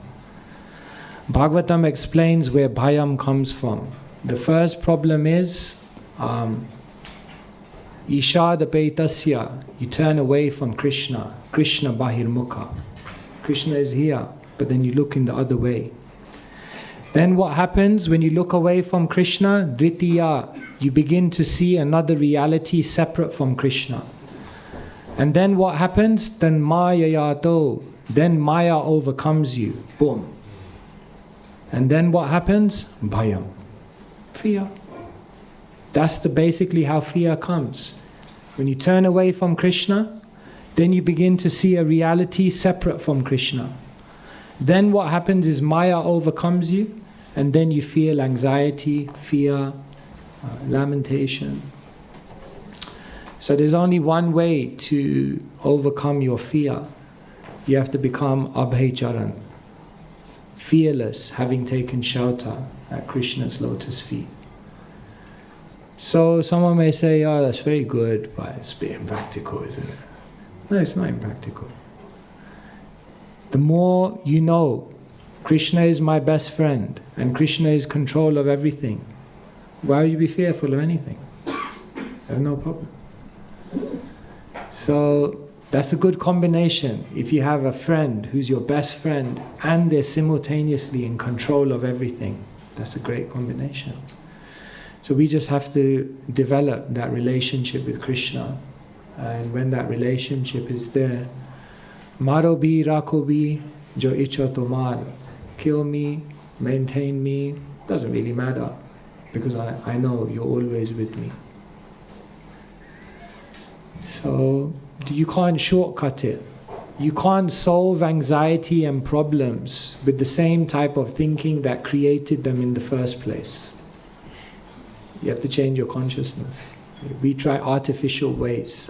Bhagavatam explains where bhayam comes from. The first problem is ishadapetasya, you turn away from Krishna. Krishna bahirmukha. Krishna is here, but then you look in the other way. Then what happens when you look away from Krishna? Dvitiya, you begin to see another reality separate from Krishna. And then what happens? Then maya yato, then maya overcomes you. Boom. And then what happens? Bhayam. Fear. That's basically how fear comes. When you turn away from Krishna, then you begin to see a reality separate from Krishna. Then what happens is Maya overcomes you, and then you feel anxiety, fear, lamentation. So there's only one way to overcome your fear. You have to become abhecharan, fearless, having taken shelter at Krishna's lotus feet. So someone may say, oh, that's very good, but it's a bit impractical, isn't it? No, it's not impractical. The more you know, Krishna is my best friend, and Krishna is control of everything, why would you be fearful of anything? There's no problem. So that's a good combination. If you have a friend who's your best friend, and they're simultaneously in control of everything, that's a great combination. So we just have to develop that relationship with Krishna. And when that relationship is there, Maro bhi rakho bhi jo icha tomar, kill me, maintain me, doesn't really matter, because I know you're always with me. So you can't shortcut it. You can't solve anxiety and problems with the same type of thinking that created them in the first place. You have to change your consciousness. We try artificial ways.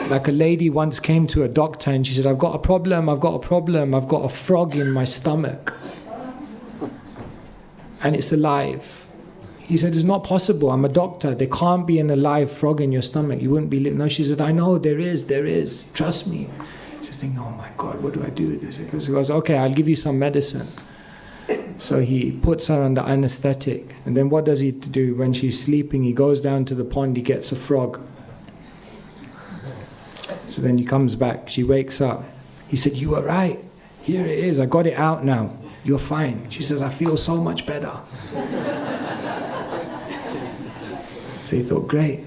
Like a lady once came to a doctor and she said, I've got a problem, I've got a frog in my stomach. And it's alive. He said, it's not possible, I'm a doctor, there can't be an alive frog in your stomach, you wouldn't be living. No, she said, I know, there is, trust me. She's thinking, oh my God, what do I do with this? He goes, okay, I'll give you some medicine. So he puts her under anesthetic, and then what does he do when she's sleeping? He goes down to the pond, he gets a frog. So then he comes back, she wakes up. He said, you were right, here it is, I got it out now, you're fine. She says, I feel so much better. So he thought, great.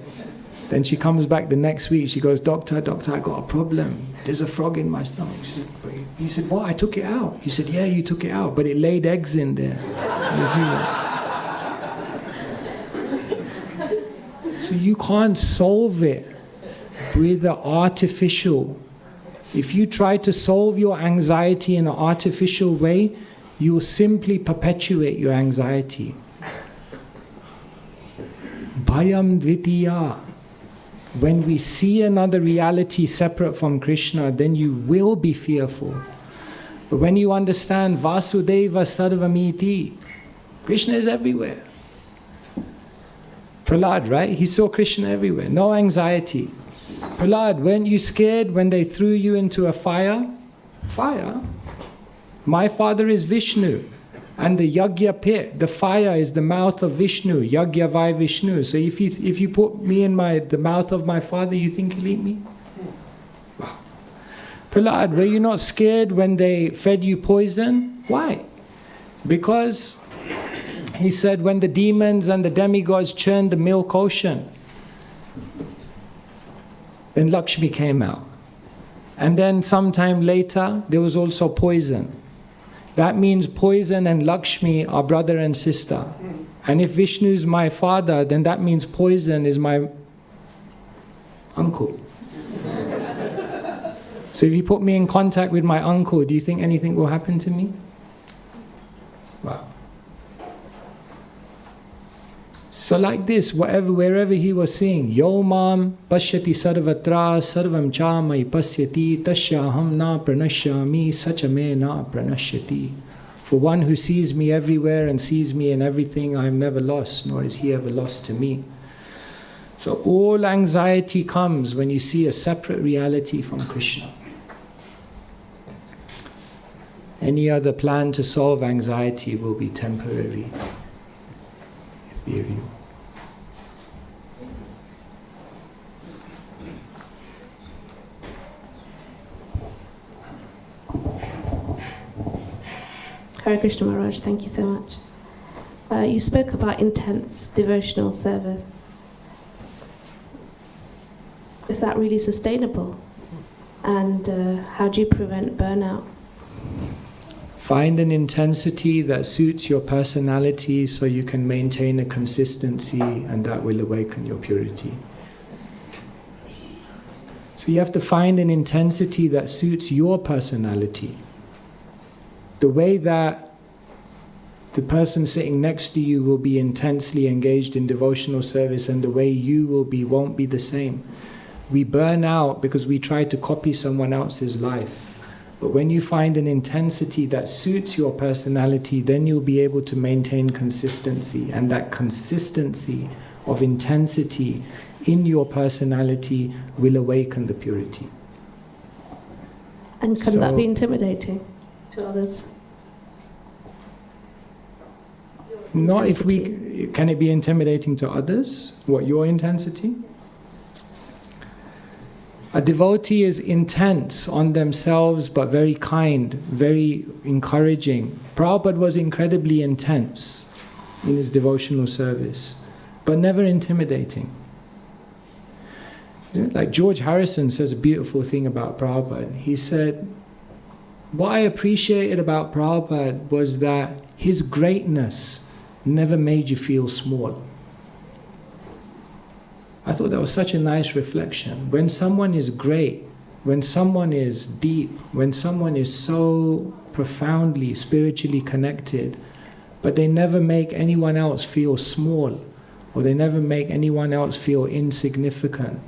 Then she comes back the next week, she goes, doctor, I got a problem. There's a frog in my stomach. He said, what, I took it out? He said, yeah, you took it out, but it laid eggs in there. So you can't solve it with the artificial. If you try to solve your anxiety in an artificial way, you will simply perpetuate your anxiety. Bhayam dvitiya. When we see another reality separate from Krishna, then you will be fearful. But when you understand Vasudeva Sarvamiti, Krishna is everywhere. Prahlad, right? He saw Krishna everywhere. No anxiety. Prahlad, weren't you scared when they threw you into a fire? Fire? My father is Vishnu. And the Yagya pit, the fire, is the mouth of Vishnu, Yagya Vai Vishnu. So if you put me in the mouth of my father, you think he'll eat me? Wow. Prahlad, were you not scared when they fed you poison? Why? Because he said when the demons and the demigods churned the milk ocean, then Lakshmi came out. And then sometime later, there was also poison. That means poison and Lakshmi are brother and sister. And if Vishnu is my father, then that means poison is my uncle. So if you put me in contact with my uncle, do you think anything will happen to me? Wow. So like this, wherever he was saying, Yo mam pashyati sarvatra sarvam cha mai pasyati tasya aham na pranashyami sacha me na pranashyati. For one who sees me everywhere and sees me in everything, I am never lost, nor is he ever lost to me. So all anxiety comes when you see a separate reality from Krishna. Any other plan to solve anxiety will be temporary, ethereal. Hare Krishna Maharaj, thank you so much. You spoke about intense devotional service. Is that really sustainable? And how do you prevent burnout? Find an intensity that suits your personality so you can maintain a consistency, and that will awaken your purity. So you have to find an intensity that suits your personality. The way that the person sitting next to you will be intensely engaged in devotional service and the way you will be won't be the same. We burn out because we try to copy someone else's life. But when you find an intensity that suits your personality, then you'll be able to maintain consistency. And that consistency of intensity in your personality will awaken the purity. And can that be intimidating to others? Not if we... Can it be intimidating to others? What, your intensity? A devotee is intense on themselves, but very kind, very encouraging. Prabhupada was incredibly intense in his devotional service, but never intimidating. Like George Harrison says a beautiful thing about Prabhupada. He said, what I appreciated about Prabhupada was that his greatness never made you feel small. I thought that was such a nice reflection. When someone is great, when someone is deep, when someone is so profoundly spiritually connected, but they never make anyone else feel small, or they never make anyone else feel insignificant,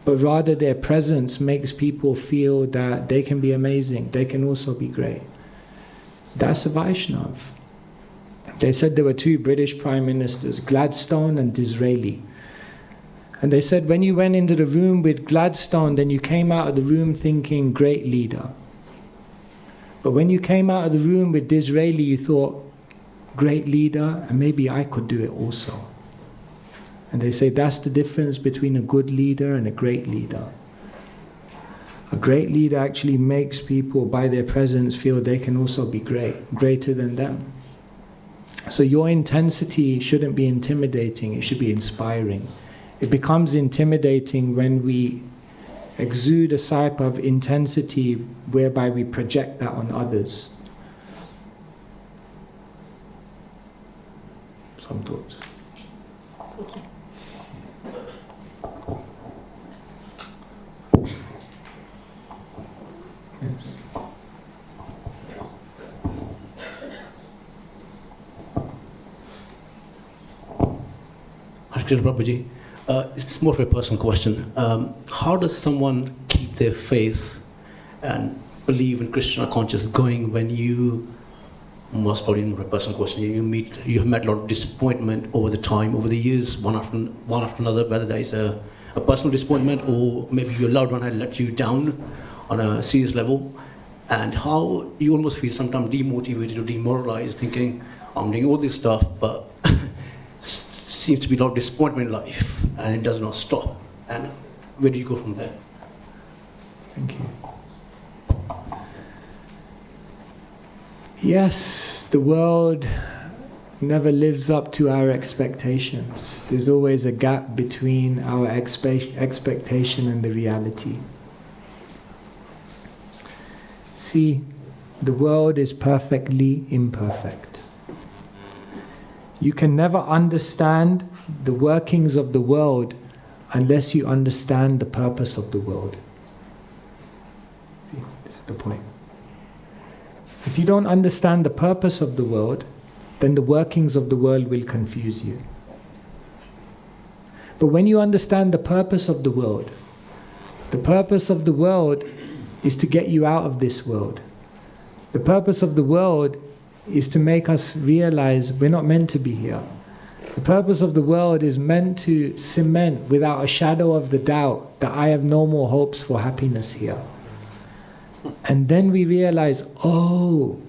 but rather their presence makes people feel that they can be amazing, they can also be great. That's a Vaishnav. They said there were two British Prime Ministers, Gladstone and Disraeli. And they said when you went into the room with Gladstone, then you came out of the room thinking, great leader. But when you came out of the room with Disraeli, you thought, great leader, and maybe I could do it also. And they say that's the difference between a good leader and a great leader. A great leader actually makes people, by their presence, feel they can also be great, greater than them. So your intensity shouldn't be intimidating, it should be inspiring. It becomes intimidating when we exude a type of intensity whereby we project that on others. Some thoughts. Thank you. Yes. Hare Krishna Prabhuji. It's more of a personal question. How does someone keep their faith and believe in Krishna consciousness going when you, most probably more a personal question, you have met a lot of disappointment over the time, over the years, one after another, whether there is a personal disappointment or maybe your loved one had let you down on a serious level, and how you almost feel sometimes demotivated or demoralized, thinking, I'm doing all this stuff, but seems to be a lot of disappointment in life, and it does not stop. And where do you go from there? Thank you. Yes, the world never lives up to our expectations. There's always a gap between our expectation and the reality. See, the world is perfectly imperfect. You can never understand the workings of the world unless you understand the purpose of the world. See, this is the point. If you don't understand the purpose of the world, then the workings of the world will confuse you. But when you understand the purpose of the world is to get you out of this world. The purpose of the world is to make us realize we're not meant to be here. The purpose of the world is meant to cement without a shadow of the doubt that I have no more hopes for happiness here. And then we realize, oh,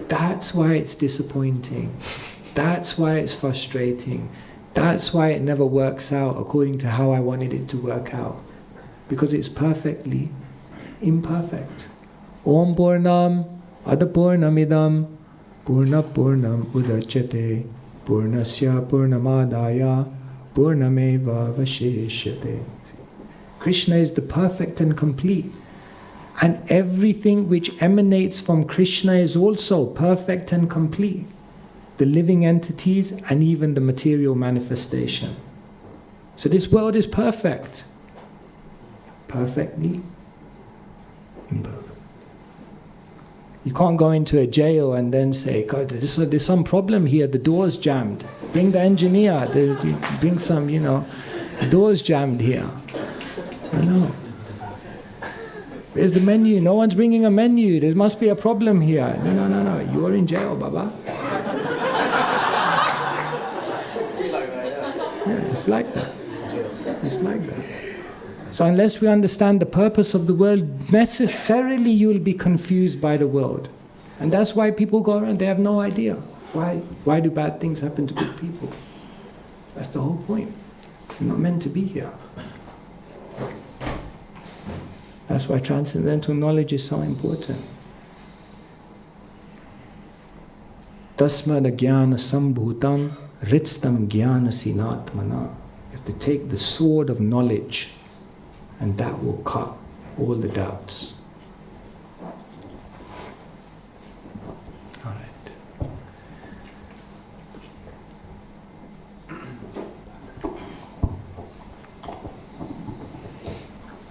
that's why it's disappointing. That's why it's frustrating. That's why it never works out according to how I wanted it to work out. Because it's perfectly imperfect. Om Purnam Adapurnamidam Purna Purnam Udachyate Purnasya Purnamadaya Purnameva Vasheshyate. Krishna is the perfect and complete. And everything which emanates from Krishna is also perfect and complete. The living entities and even the material manifestation. So this world is perfect. Perfectly imperfect. You can't go into a jail and then say, God, there's some problem here, the door's jammed. Bring the engineer, bring some, the door's jammed here. Where's the menu? No one's bringing a menu. There must be a problem here. No. You are in jail, Baba. Yeah, it's like that. It's like that. So unless we understand the purpose of the world, necessarily you'll be confused by the world. And that's why people go around, they have no idea. Why do bad things happen to good people? That's the whole point. You're not meant to be here. That's why transcendental knowledge is so important. Tasmad jnana sambhutam ritstam jnana sinatmana. You have to take the sword of knowledge, and that will cut all the doubts. All right.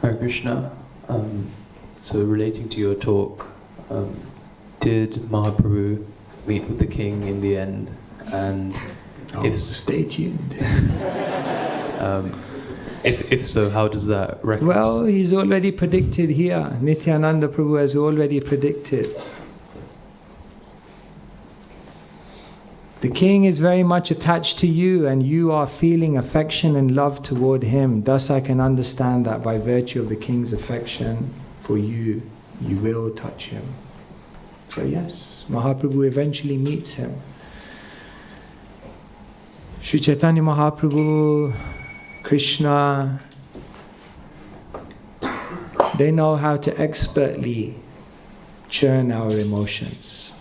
Hare Krishna. So relating to your talk, did Mahaprabhu meet with the king in the end? And stay tuned. If so, how does that reconcile? Well, he's already predicted here. Nityananda Prabhu has already predicted. The king is very much attached to you, and you are feeling affection and love toward him. Thus I can understand that by virtue of the king's affection for you, you will touch him. So yes, Mahaprabhu eventually meets him. Sri Chaitanya Mahaprabhu, Krishna, they know how to expertly churn our emotions.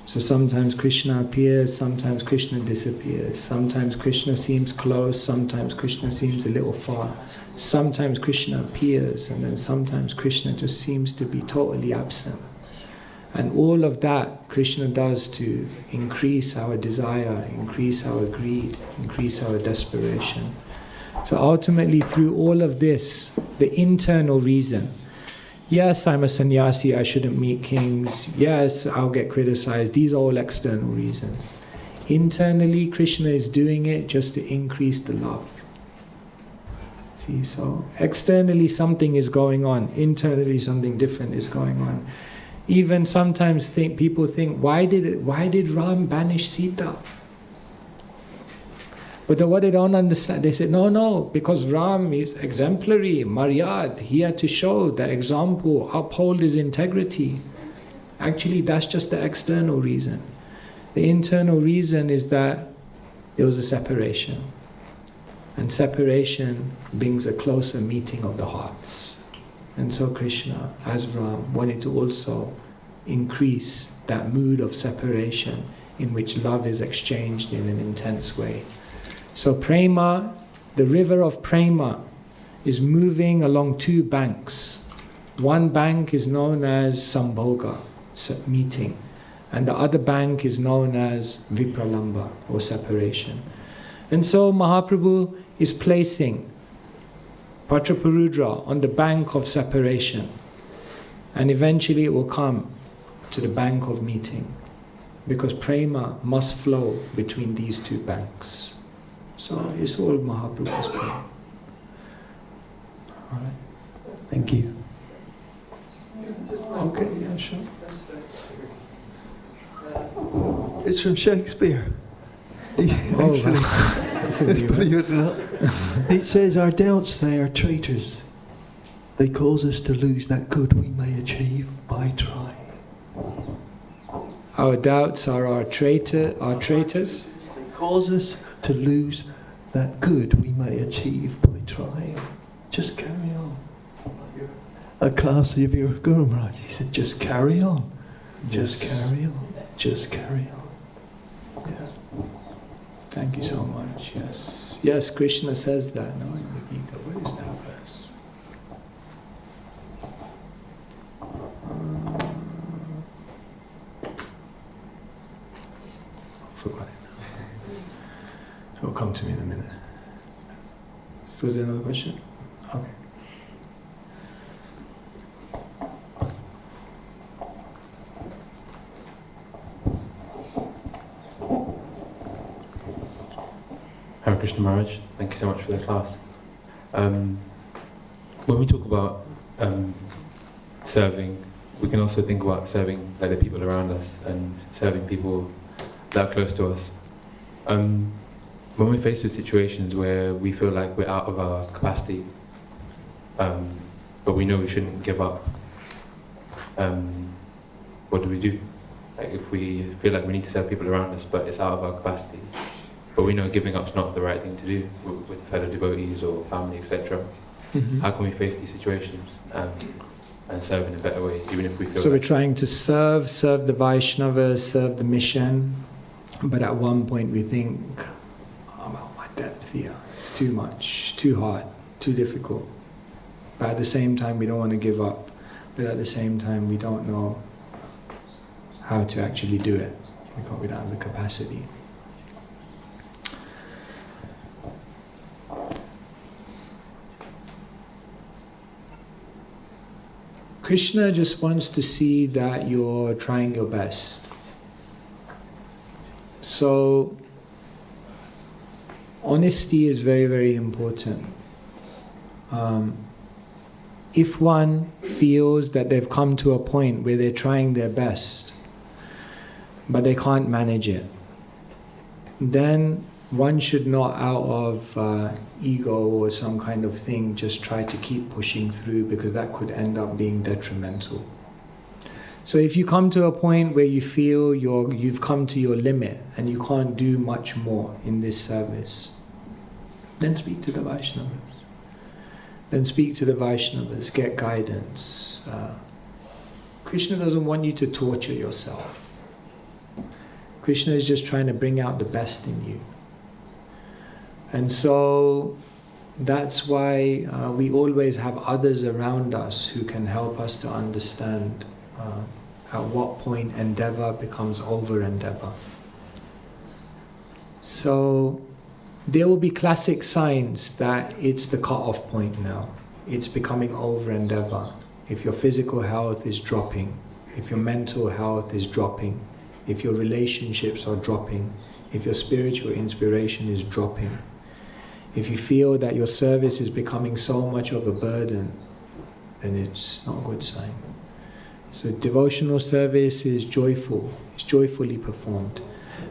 So sometimes Krishna appears, sometimes Krishna disappears. Sometimes Krishna seems close, sometimes Krishna seems a little far. Sometimes Krishna appears, and then sometimes Krishna just seems to be totally absent. And all of that Krishna does to increase our desire, increase our greed, increase our desperation. So ultimately through all of this, the internal reason, yes, I'm a sannyasi, I shouldn't meet kings. Yes, I'll get criticized. These are all external reasons. Internally, Krishna is doing it just to increase the love. See, so externally something is going on. Internally something different is going on. Even sometimes people think, why did Ram banish Sita? But what they don't understand, they say, no, because Ram is exemplary, Maryad, he had to show the example, uphold his integrity. Actually, that's just the external reason. The internal reason is that there was a separation. And separation brings a closer meeting of the hearts. And so Krishna, as Ram, wanted to also increase that mood of separation in which love is exchanged in an intense way. So prema, the river of prema, is moving along two banks. One bank is known as sambhoga, meeting, and the other bank is known as vipralamba, or separation. And so Mahaprabhu is placing Patraparudra on the bank of separation, and eventually it will come to the bank of meeting, because prema must flow between these two banks. So it's all Mahaprabhu's plan. All right. Thank you. Okay, yeah, sure. It's from Shakespeare. Oh, Actually, that's a new one. believe it or not. It says, our doubts, they are traitors. They cause us to lose that good we may achieve by trying. Our doubts are our traitors. They cause us to lose that good we may achieve by trying. Just carry on. A class of your Guru Maharaj, he said, just carry on. Just carry on. Just carry on. Yeah. Thank you so much. Yes. Yes, Krishna says that, no, in the Gita. What is that verse? Forgot it now. It will come to me in a minute. So was there another question? Okay. Hare Krishna Maharaj, thank you so much for the class. When we talk about serving, we can also think about serving the people around us and serving people that are close to us. When we're faced with situations where we feel like we're out of our capacity, but we know we shouldn't give up, what do? Like if we feel like we need to serve people around us, but it's out of our capacity, but we know giving up's not the right thing to do with fellow devotees or family, etc. Mm-hmm. How can we face these situations and serve in a better way, even if we feel So we're like trying to serve the Vaishnavas, serve the mission, but at one point we think, oh, well, my depth here, it's too much, too hard, too difficult. But at the same time, we don't want to give up. But at the same time, we don't know how to actually do it because we don't have the capacity. Krishna just wants to see that you're trying your best. So, honesty is very, very important. If one feels that they've come to a point where they're trying their best, but they can't manage it, then one should not, out of ego or some kind of thing, just try to keep pushing through, because that could end up being detrimental. So if you come to a point where you feel you've come to your limit and you can't do much more in this service, then speak to the Vaishnavas. Then speak to the Vaishnavas, get guidance. Krishna doesn't want you to torture yourself. Krishna is just trying to bring out the best in you. And so that's why we always have others around us who can help us to understand at what point endeavor becomes over endeavor. So there will be classic signs that it's the cut-off point now. It's becoming over endeavor. If your physical health is dropping, if your mental health is dropping, if your relationships are dropping, if your spiritual inspiration is dropping, if you feel that your service is becoming so much of a burden, then it's not a good sign. So devotional service is joyful, it's joyfully performed.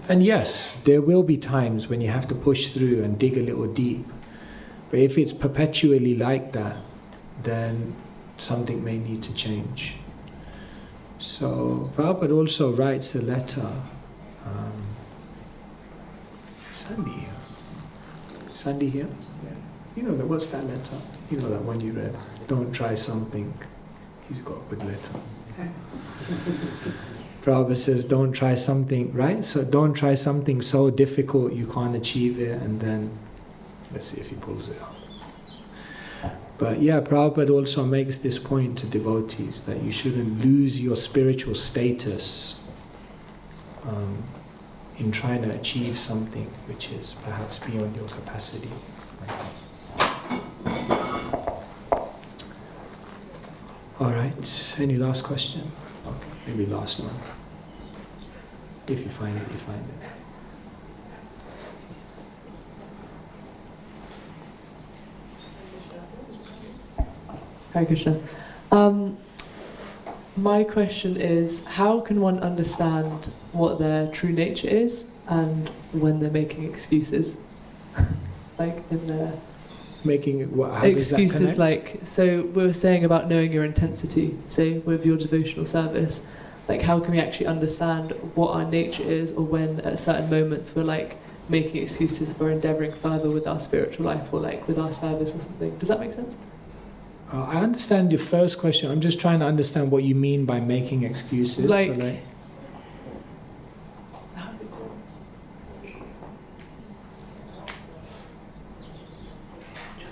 And yes, there will be times when you have to push through and dig a little deep. But if it's perpetually like that, then something may need to change. So Prabhupada also writes a letter. Sandy here. Sandy here? Yeah. You know that, what's that letter? You know that one you read? Don't try something. He's got a good letter. Prabhupada says, don't try something, right? So don't try something so difficult you can't achieve it, and then, let's see if he pulls it up. But yeah, Prabhupada also makes this point to devotees, that you shouldn't lose your spiritual status in trying to achieve something which is perhaps beyond your capacity. All right, any last question? Okay, maybe last one. If you find it, you find it. Hare Krishna. My question is, how can one understand what their true nature is and when they're making excuses? Like in their Making what? How does that excuses, connect? like, so we were saying about knowing your intensity, say with your devotional service, like how can we actually understand what our nature is, or when at certain moments we're like making excuses for endeavouring further with our spiritual life or like with our service or something. Does that make sense? I understand your first question. I'm just trying to understand what you mean by making excuses. Like,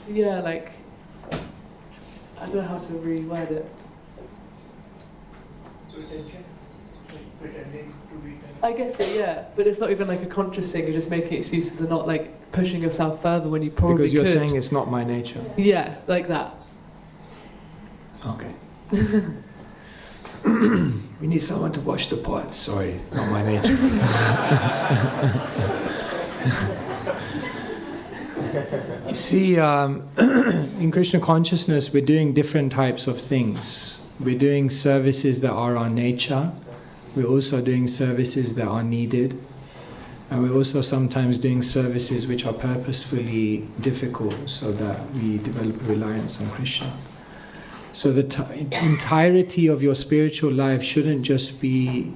So yeah, like, I don't know how to reword it. I guess so, yeah, but it's not even like a conscious thing. You're just making excuses and not like pushing yourself further when you probably because you're could. saying it's not my nature. Yeah, like that. Okay. We need someone to wash the pots. Sorry, not my nature. You see, in Krishna consciousness, we're doing different types of things. We're doing services that are our nature. We're also doing services that are needed. And we're also sometimes doing services which are purposefully difficult so that we develop a reliance on Krishna. So the entirety of your spiritual life shouldn't just be,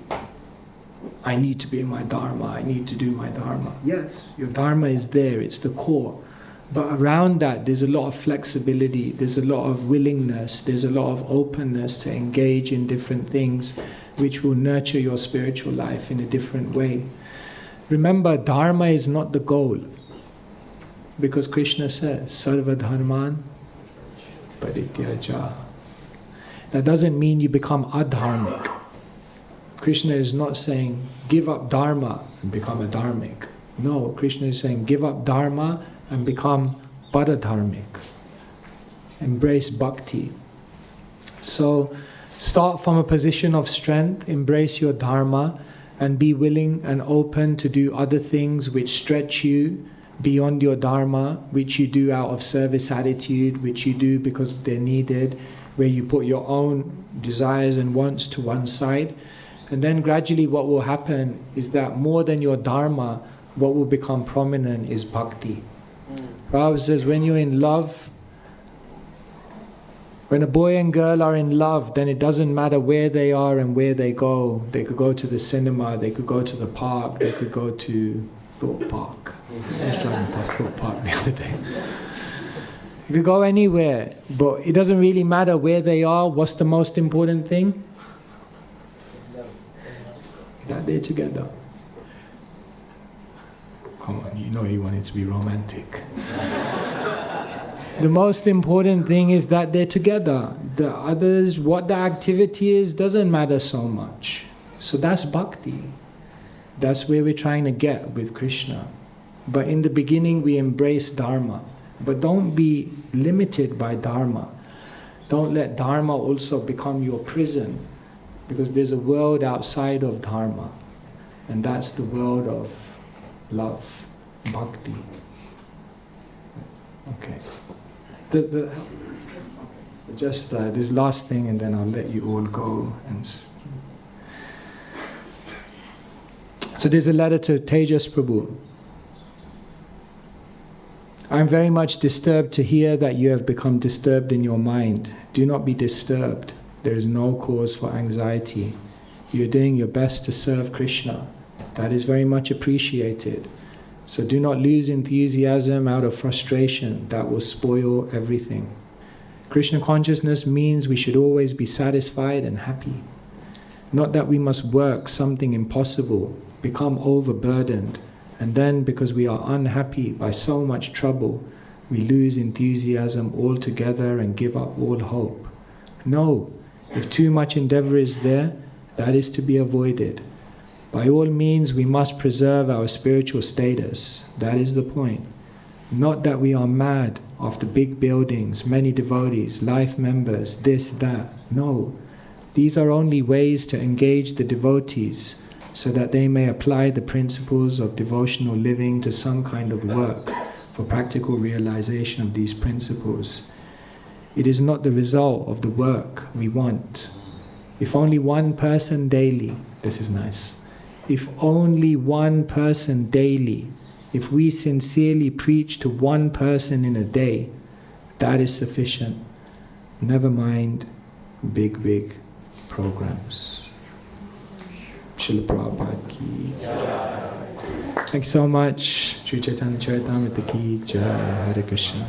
I need to be in my Dharma, I need to do my Dharma. Yes, your Dharma is there, it's the core. But around that, there's a lot of flexibility, there's a lot of willingness, there's a lot of openness to engage in different things which will nurture your spiritual life in a different way. Remember, Dharma is not the goal. Because Krishna says, Sarva Dharman Parityaja. That doesn't mean you become adharmic. Krishna is not saying, give up Dharma and become a dharmic. No, Krishna is saying, give up Dharma and become paradharmic. Embrace bhakti. So, start from a position of strength, embrace your Dharma, and be willing and open to do other things which stretch you beyond your Dharma, which you do out of service attitude, which you do because they're needed, where you put your own desires and wants to one side. And then gradually what will happen is that more than your Dharma, what will become prominent is bhakti. Prabhupada says, when you're in love, when a boy and girl are in love, then it doesn't matter where they are and where they go. They could go to the cinema, they could go to the park, they could go to Thought Park. I was driving past Thought Park the other day. You could go anywhere, but it doesn't really matter where they are. What's the most important thing? That they're together. Come on, you know you want it to be romantic. The most important thing is that they're together. The others, what the activity is, doesn't matter so much. So that's bhakti. That's where we're trying to get with Krishna. But in the beginning we embrace Dharma. But don't be limited by Dharma. Don't let Dharma also become your prison. Because there's a world outside of Dharma. And that's the world of love, bhakti. Okay. Just this last thing and then I'll let you all go. So there's a letter to Tejas Prabhu. I am very much disturbed to hear that you have become disturbed in your mind. Do not be disturbed. There is no cause for anxiety. You are doing your best to serve Krishna. That is very much appreciated. So do not lose enthusiasm out of frustration. That will spoil everything. Krishna consciousness means we should always be satisfied and happy. Not that we must work something impossible, become overburdened, and then because we are unhappy by so much trouble, we lose enthusiasm altogether and give up all hope. No, if too much endeavor is there, that is to be avoided. By all means, we must preserve our spiritual status. That is the point. Not that we are mad after big buildings, many devotees, life members, this, that. No. These are only ways to engage the devotees so that they may apply the principles of devotional living to some kind of work for practical realization of these principles. It is not the result of the work we want. If only one person daily, this is nice. If only one person daily, if we sincerely preach to one person in a day, that is sufficient. Never mind big programs. Srila Prabhupada ki. Thank you so much. Sri Chaitanya Charitamrita ki jai. Hare Krishna.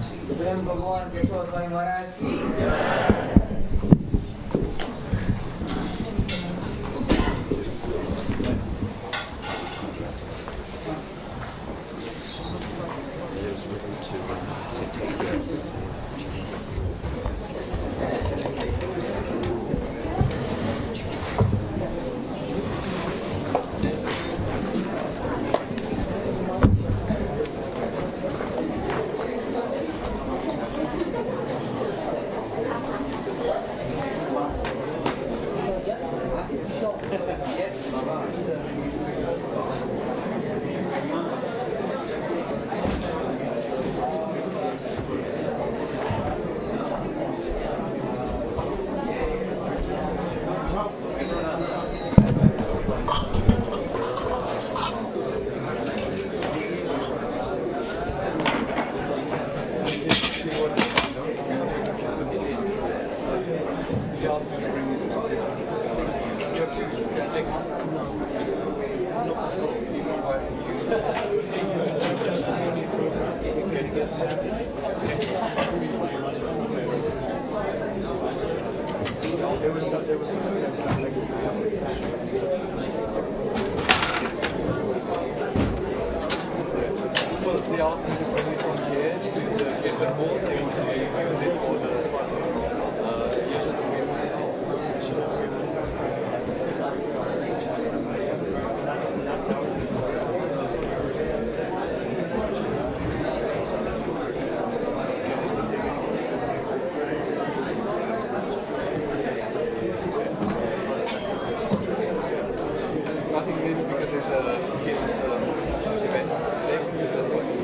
They asked me to bring it from here to get the whole thing to use it for the nothing maybe because it's a kids event today, that's why.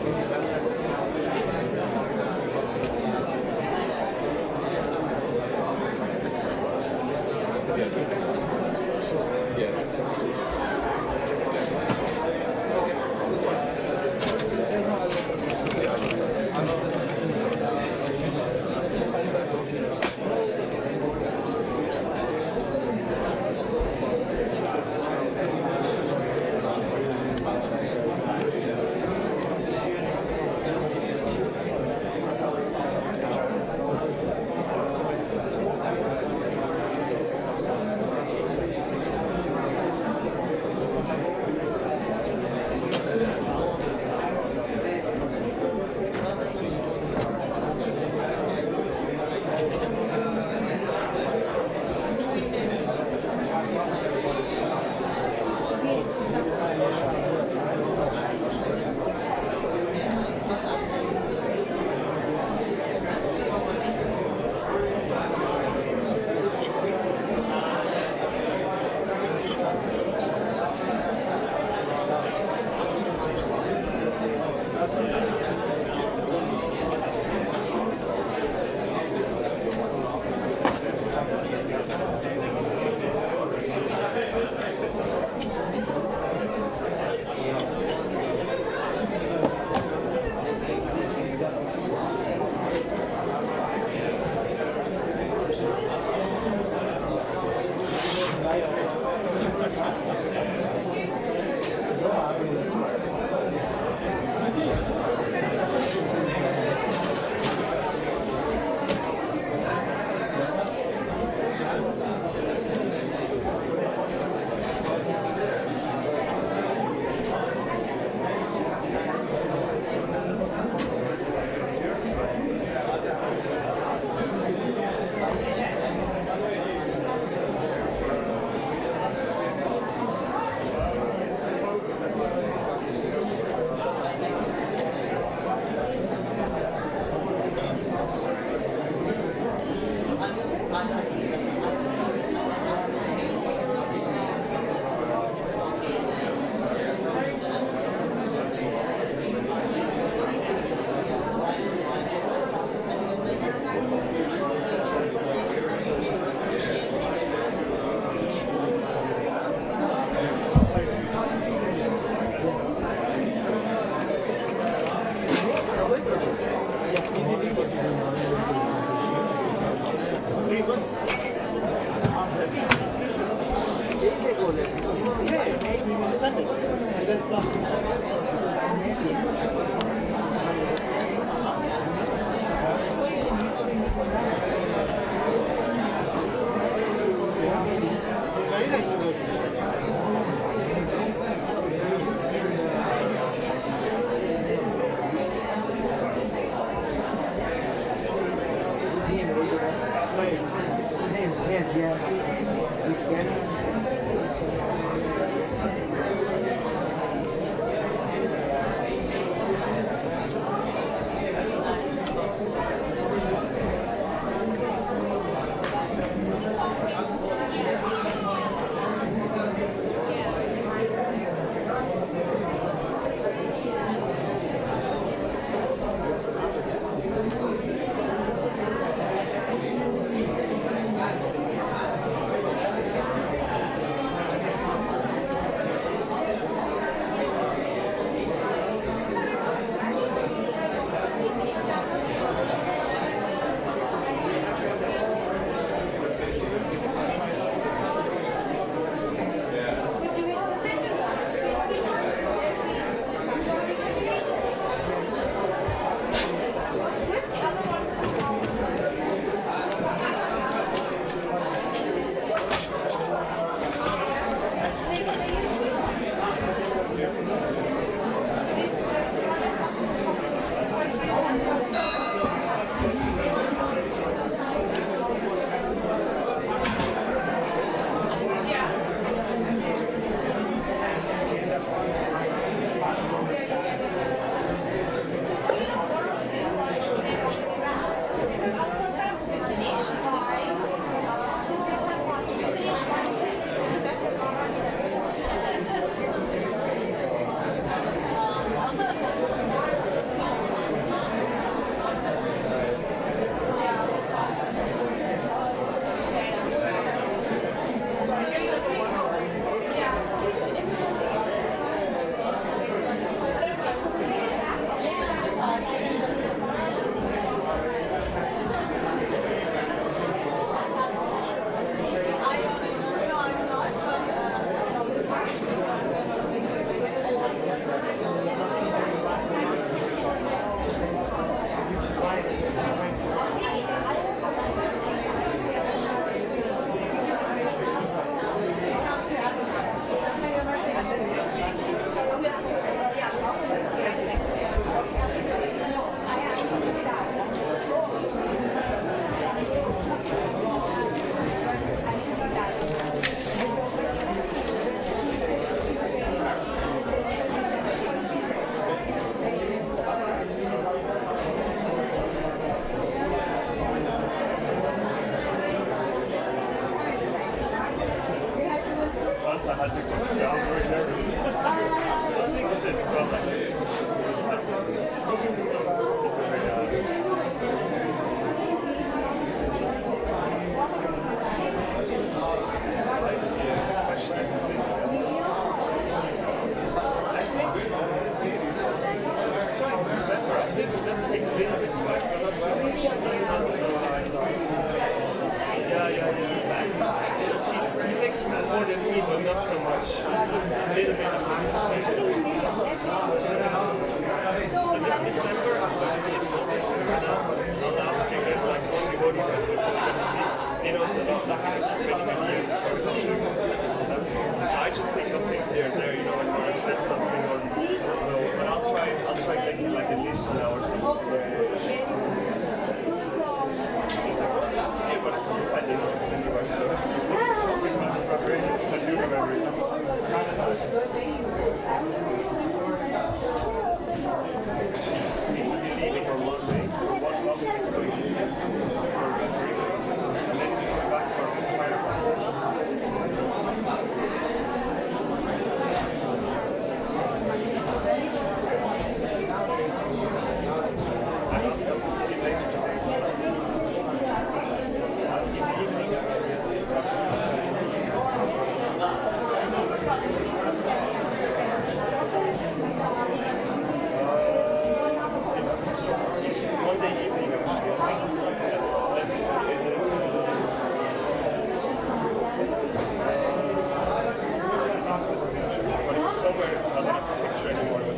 somewhere, I don't have a picture anymore, it was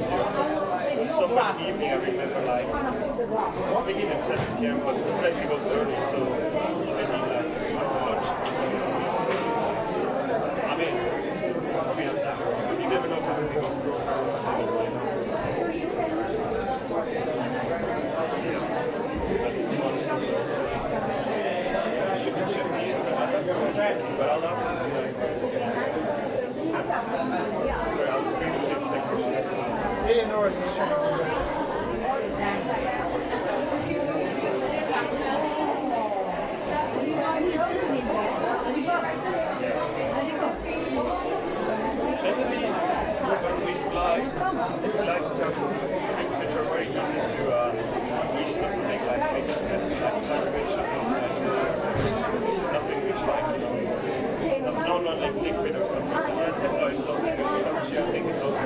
somewhere in the evening, I remember like, beginning at 7 p.m., but the place he was early, so maybe like lunch or something. I mean, you never know if anything was broken. But I'll ask him tonight. Sorry, I'll bring the next second. Yeah, no worries. Generally, when we fly, we like to have things which are very easy to eat, doesn't make like sandwiches or nothing which like, no, not like liquid or something. No, it's also sandwich, I think it's also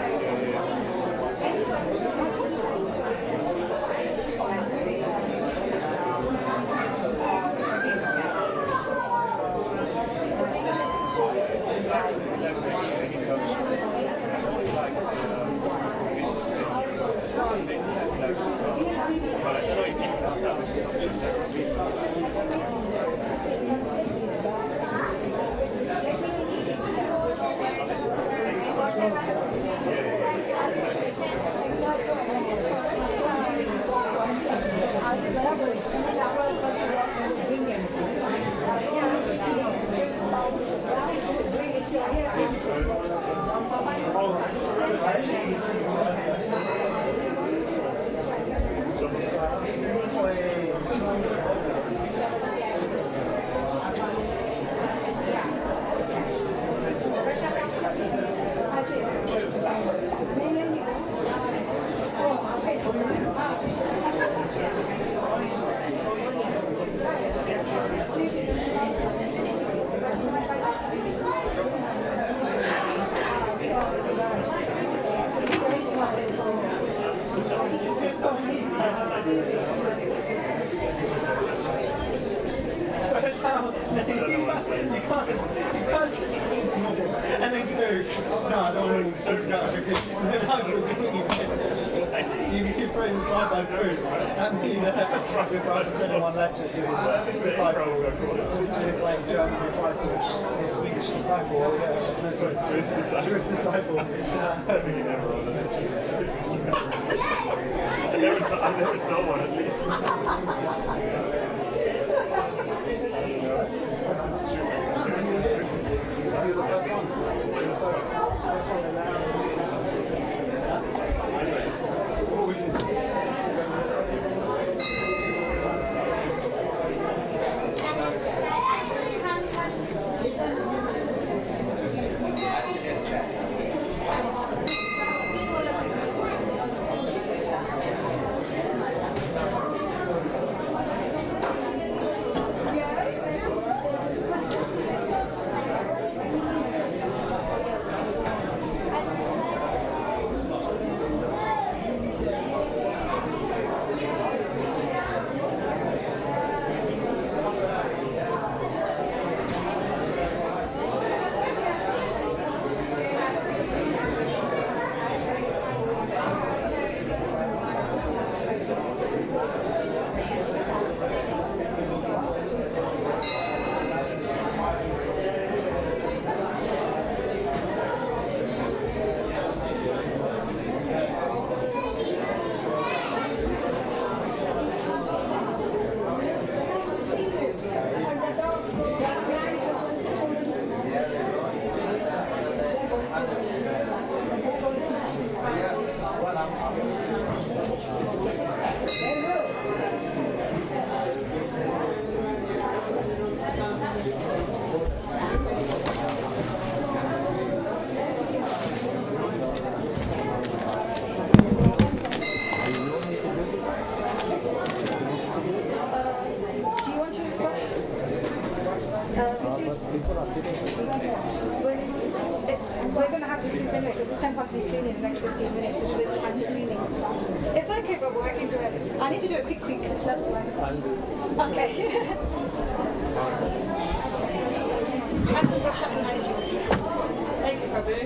Swiss disciple. I never saw one at least. You're the first one. You're the first one in there. We're going to have to sleep in it because it's 10 past to be cleaning in the next 15 minutes. It's time for cleaning. It's okay, but I can do it. I need to do it quick. That's why. Okay. I can brush up behind you. Thank you, Prabhu.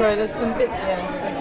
Sorry, there's some bit. Yeah.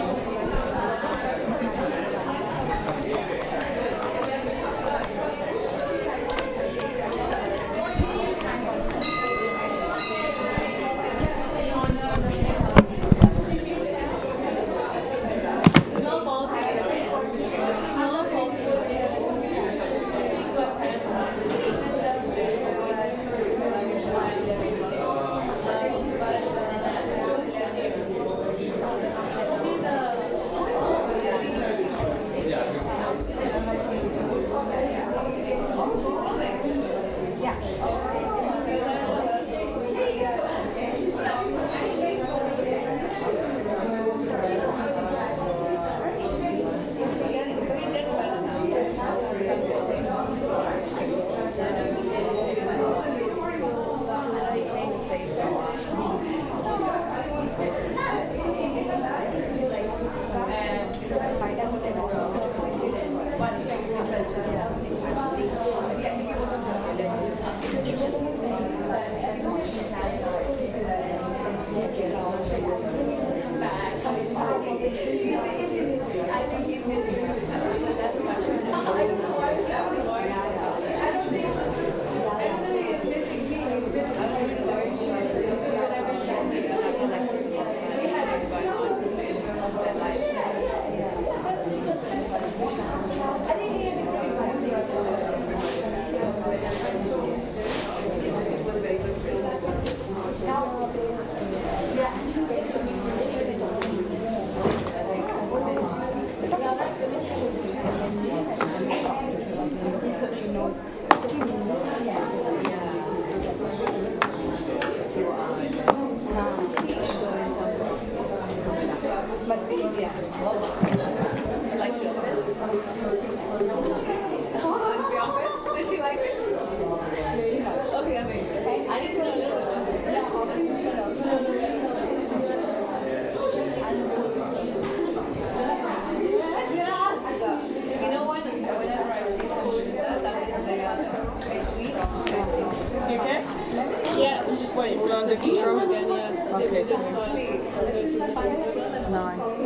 Nice.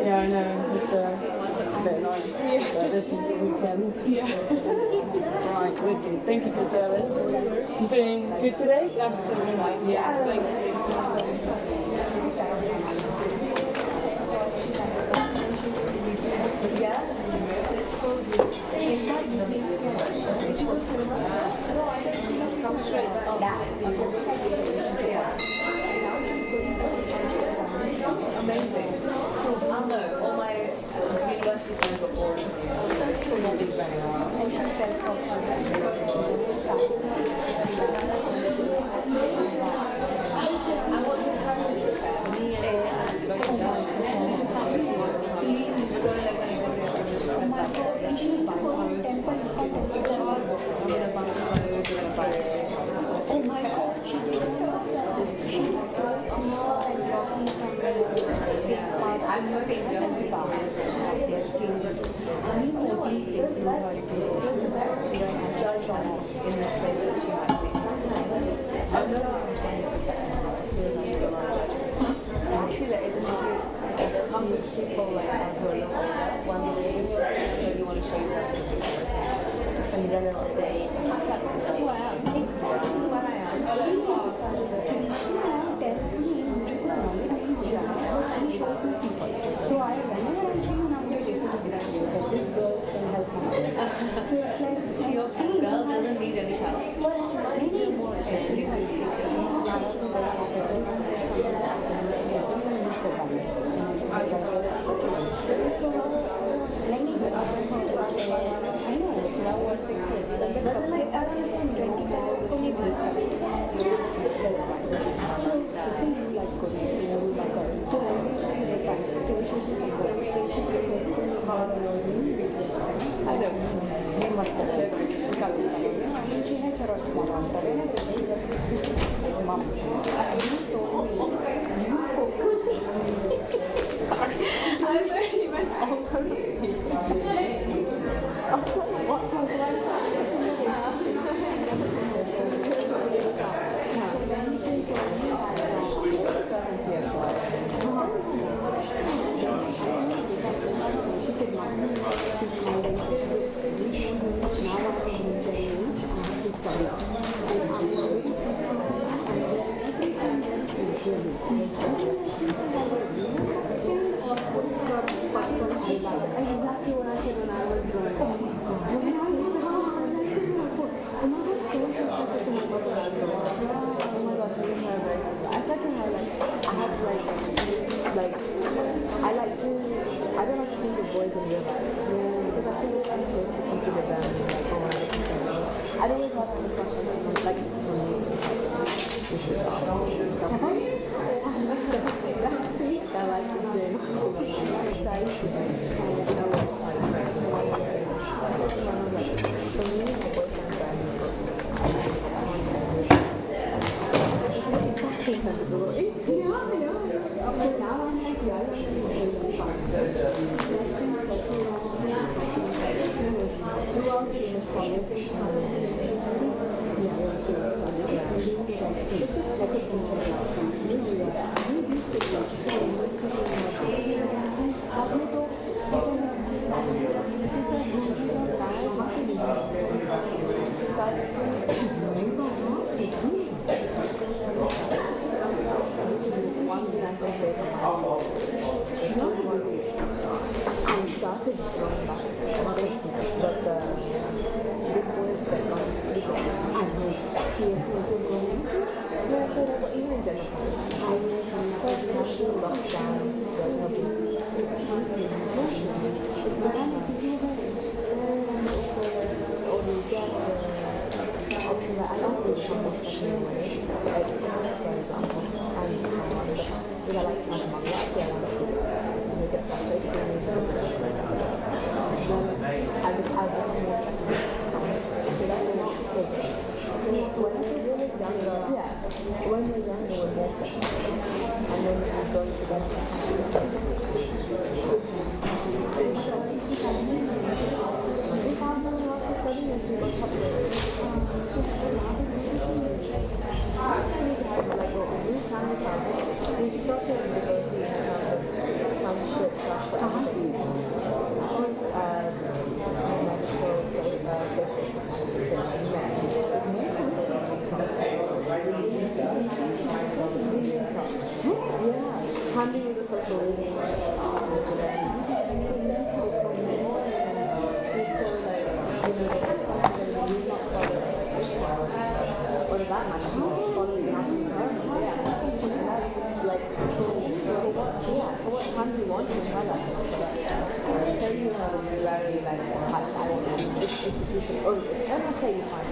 Yeah, I know. It's a bit annoying. So this is weekends. Right, wicked. Thank you for the service. You feeling good today? Absolutely. Yeah, thank you. Yes. So amazing. So all my university friends were all and she said oh my God, she I'm not famous their skills. We know these things in the space that she might be. I've never actually there isn't a some people like us who are one day you want to show yourself and then another day this is who I am. Exactly who I am. So whenever I see you nowadays, that this girl can help me. So it's like she also girl doesn't need any help. Maybe more like everyone speaks I know now we're 6 but like us is 25 only that's fine. So you like coding, you like artists. So I know. You must have she has her small one. Mom, you told me you focus. I very much alternative. Exactly what I said when I was growing up. Oh my gosh, really nervous. I said to her, I have I like to, I don't like to think of boys in real life. Because I feel it's unsafe to consider them I don't really have any questions like I like to say that much. Follow the action. Like, for what time do you want to try that? Tell you very like harsh. I want to institution. Or let me say you find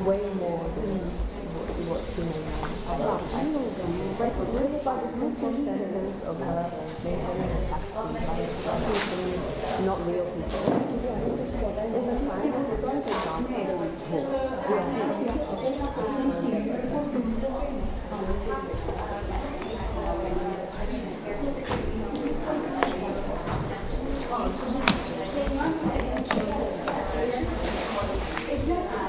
way more than what's going on. I know the simple sentence of her maintaining a capacity, not real people. It's a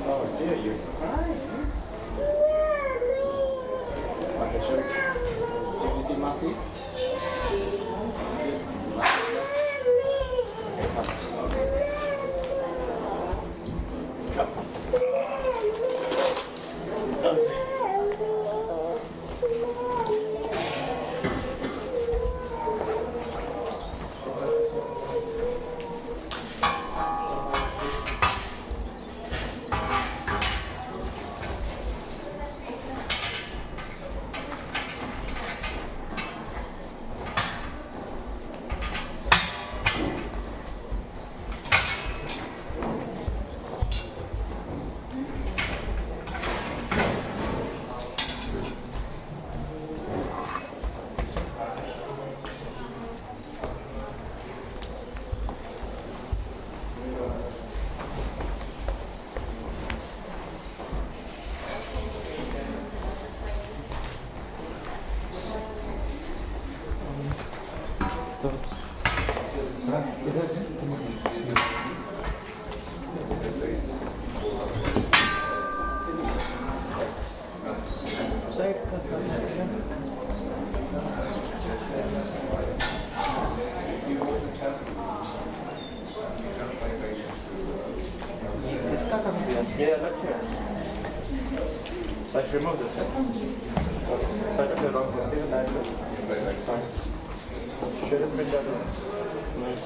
Oh, dear, you're crying. Okay, sure. Did you see Matthew? Yeah, look here. Let's remove this. So I took the wrong one. See the knife? Fine. Should have been done. Nice.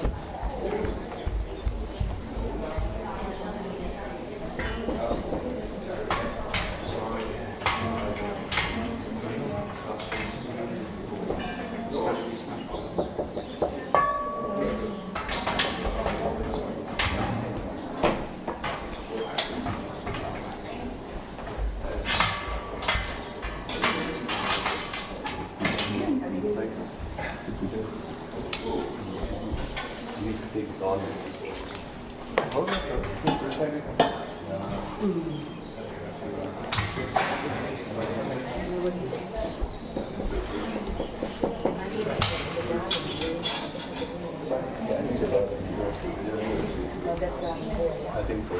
I think so.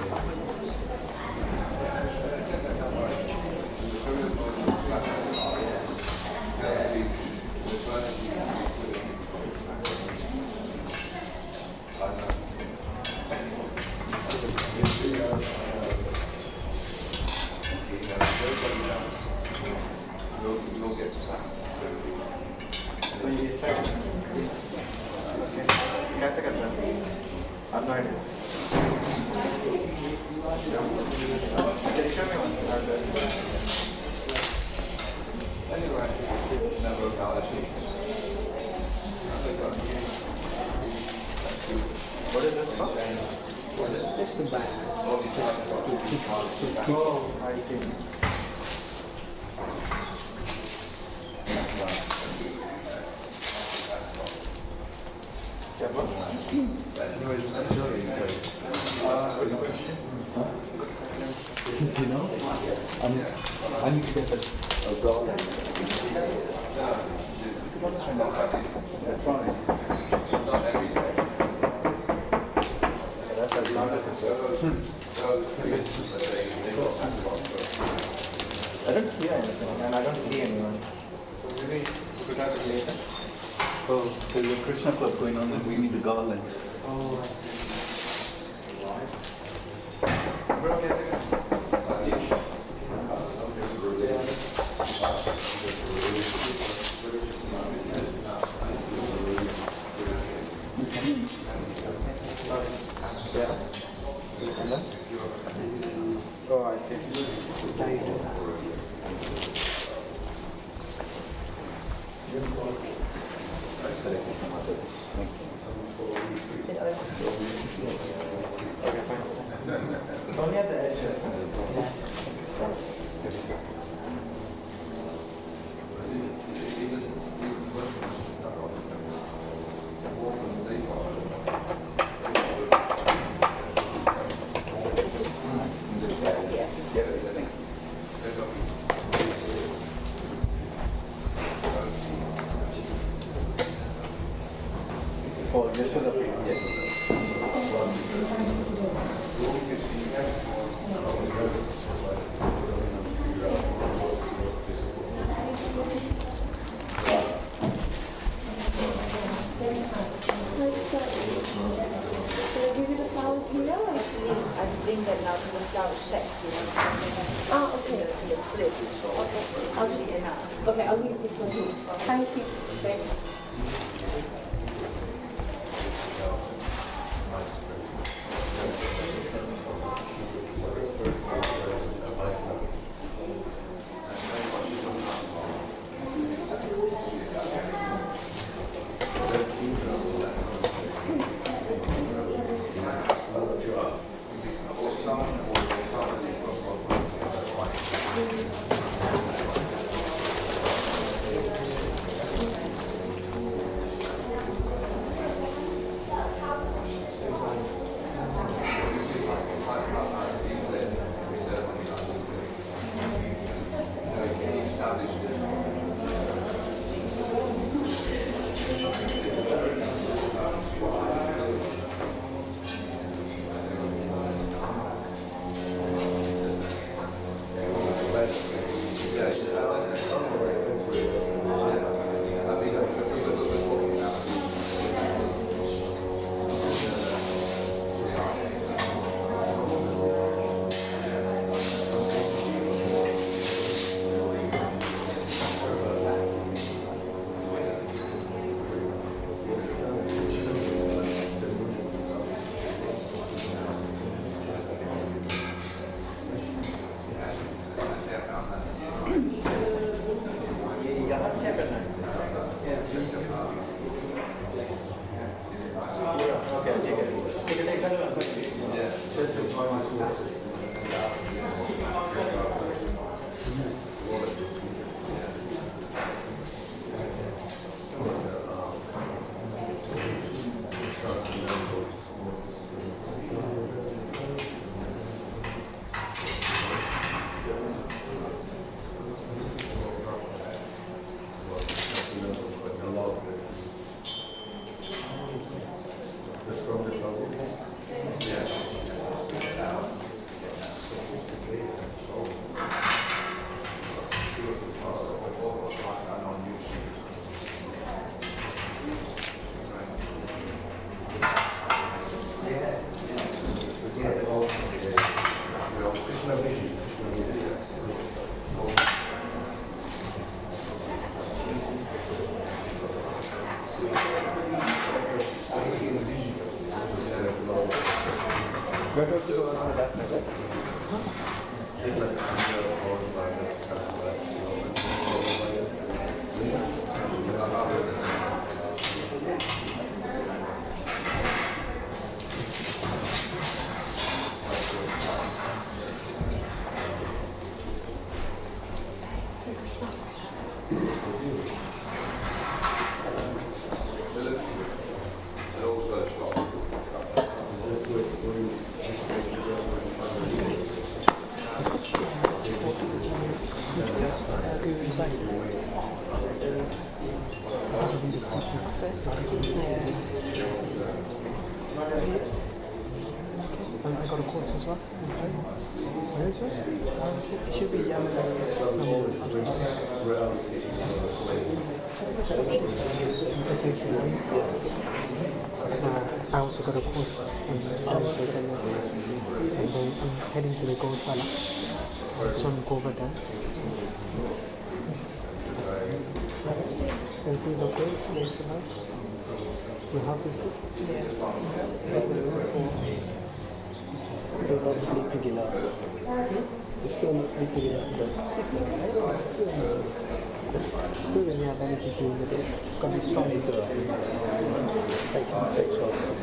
I'm not. What is this for? It's the back. Oh, I see. You know, I need to get a goal. I don't hear anything and I don't see anyone. So maybe we got it later. Oh, there's a Krishna club going on and we need a garland. Oh, I see. We're okay. Oh, I see. Only at the edges. Oh, yes, I bring them now to the flower shack. Ah, okay. The split. Okay. I'll just I'll leave this one here. Thank you. Thank you. I got a course as well. Where is yours? It should be I also got a course on Sanskrit and then I'm heading to the Goswala. So I'm go over there. Everything's okay? It's nice to have. You have this? Still not sleeping enough. You're still not sleeping enough. So when you have energy during the day, you can be strong. It's alright. Thanks for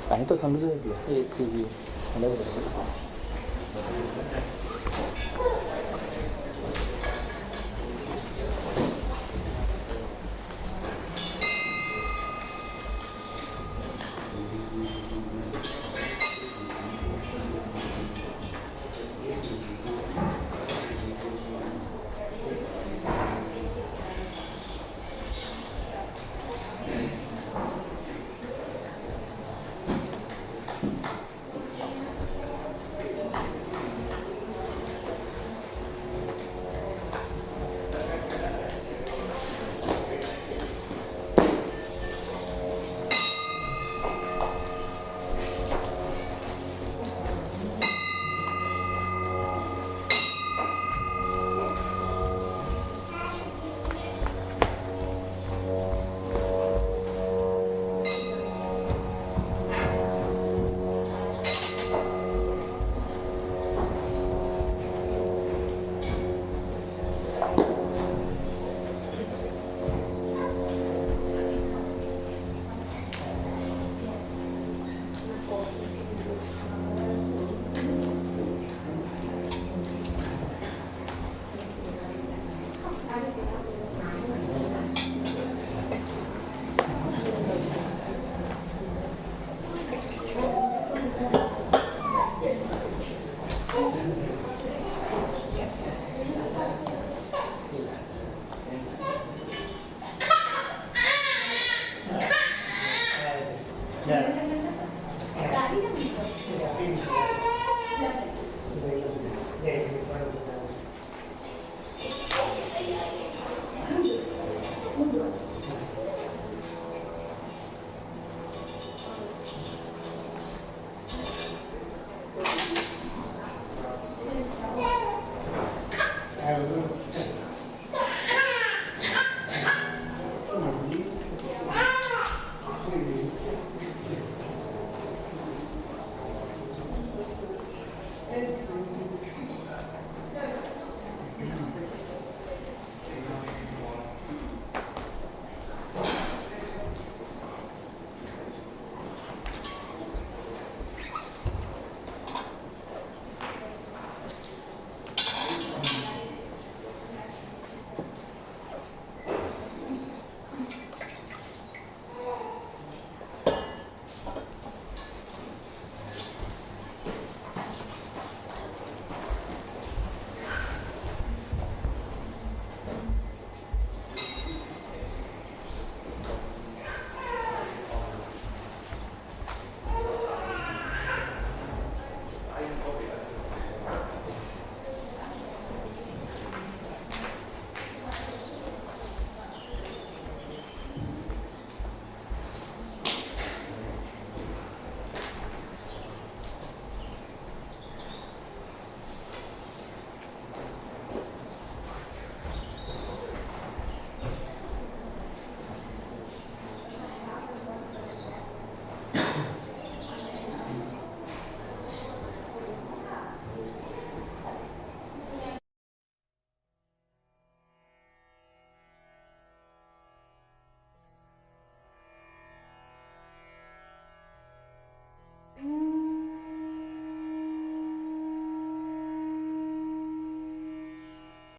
아니 또 담으셔야 돼요. 예, 여기 담아주세요.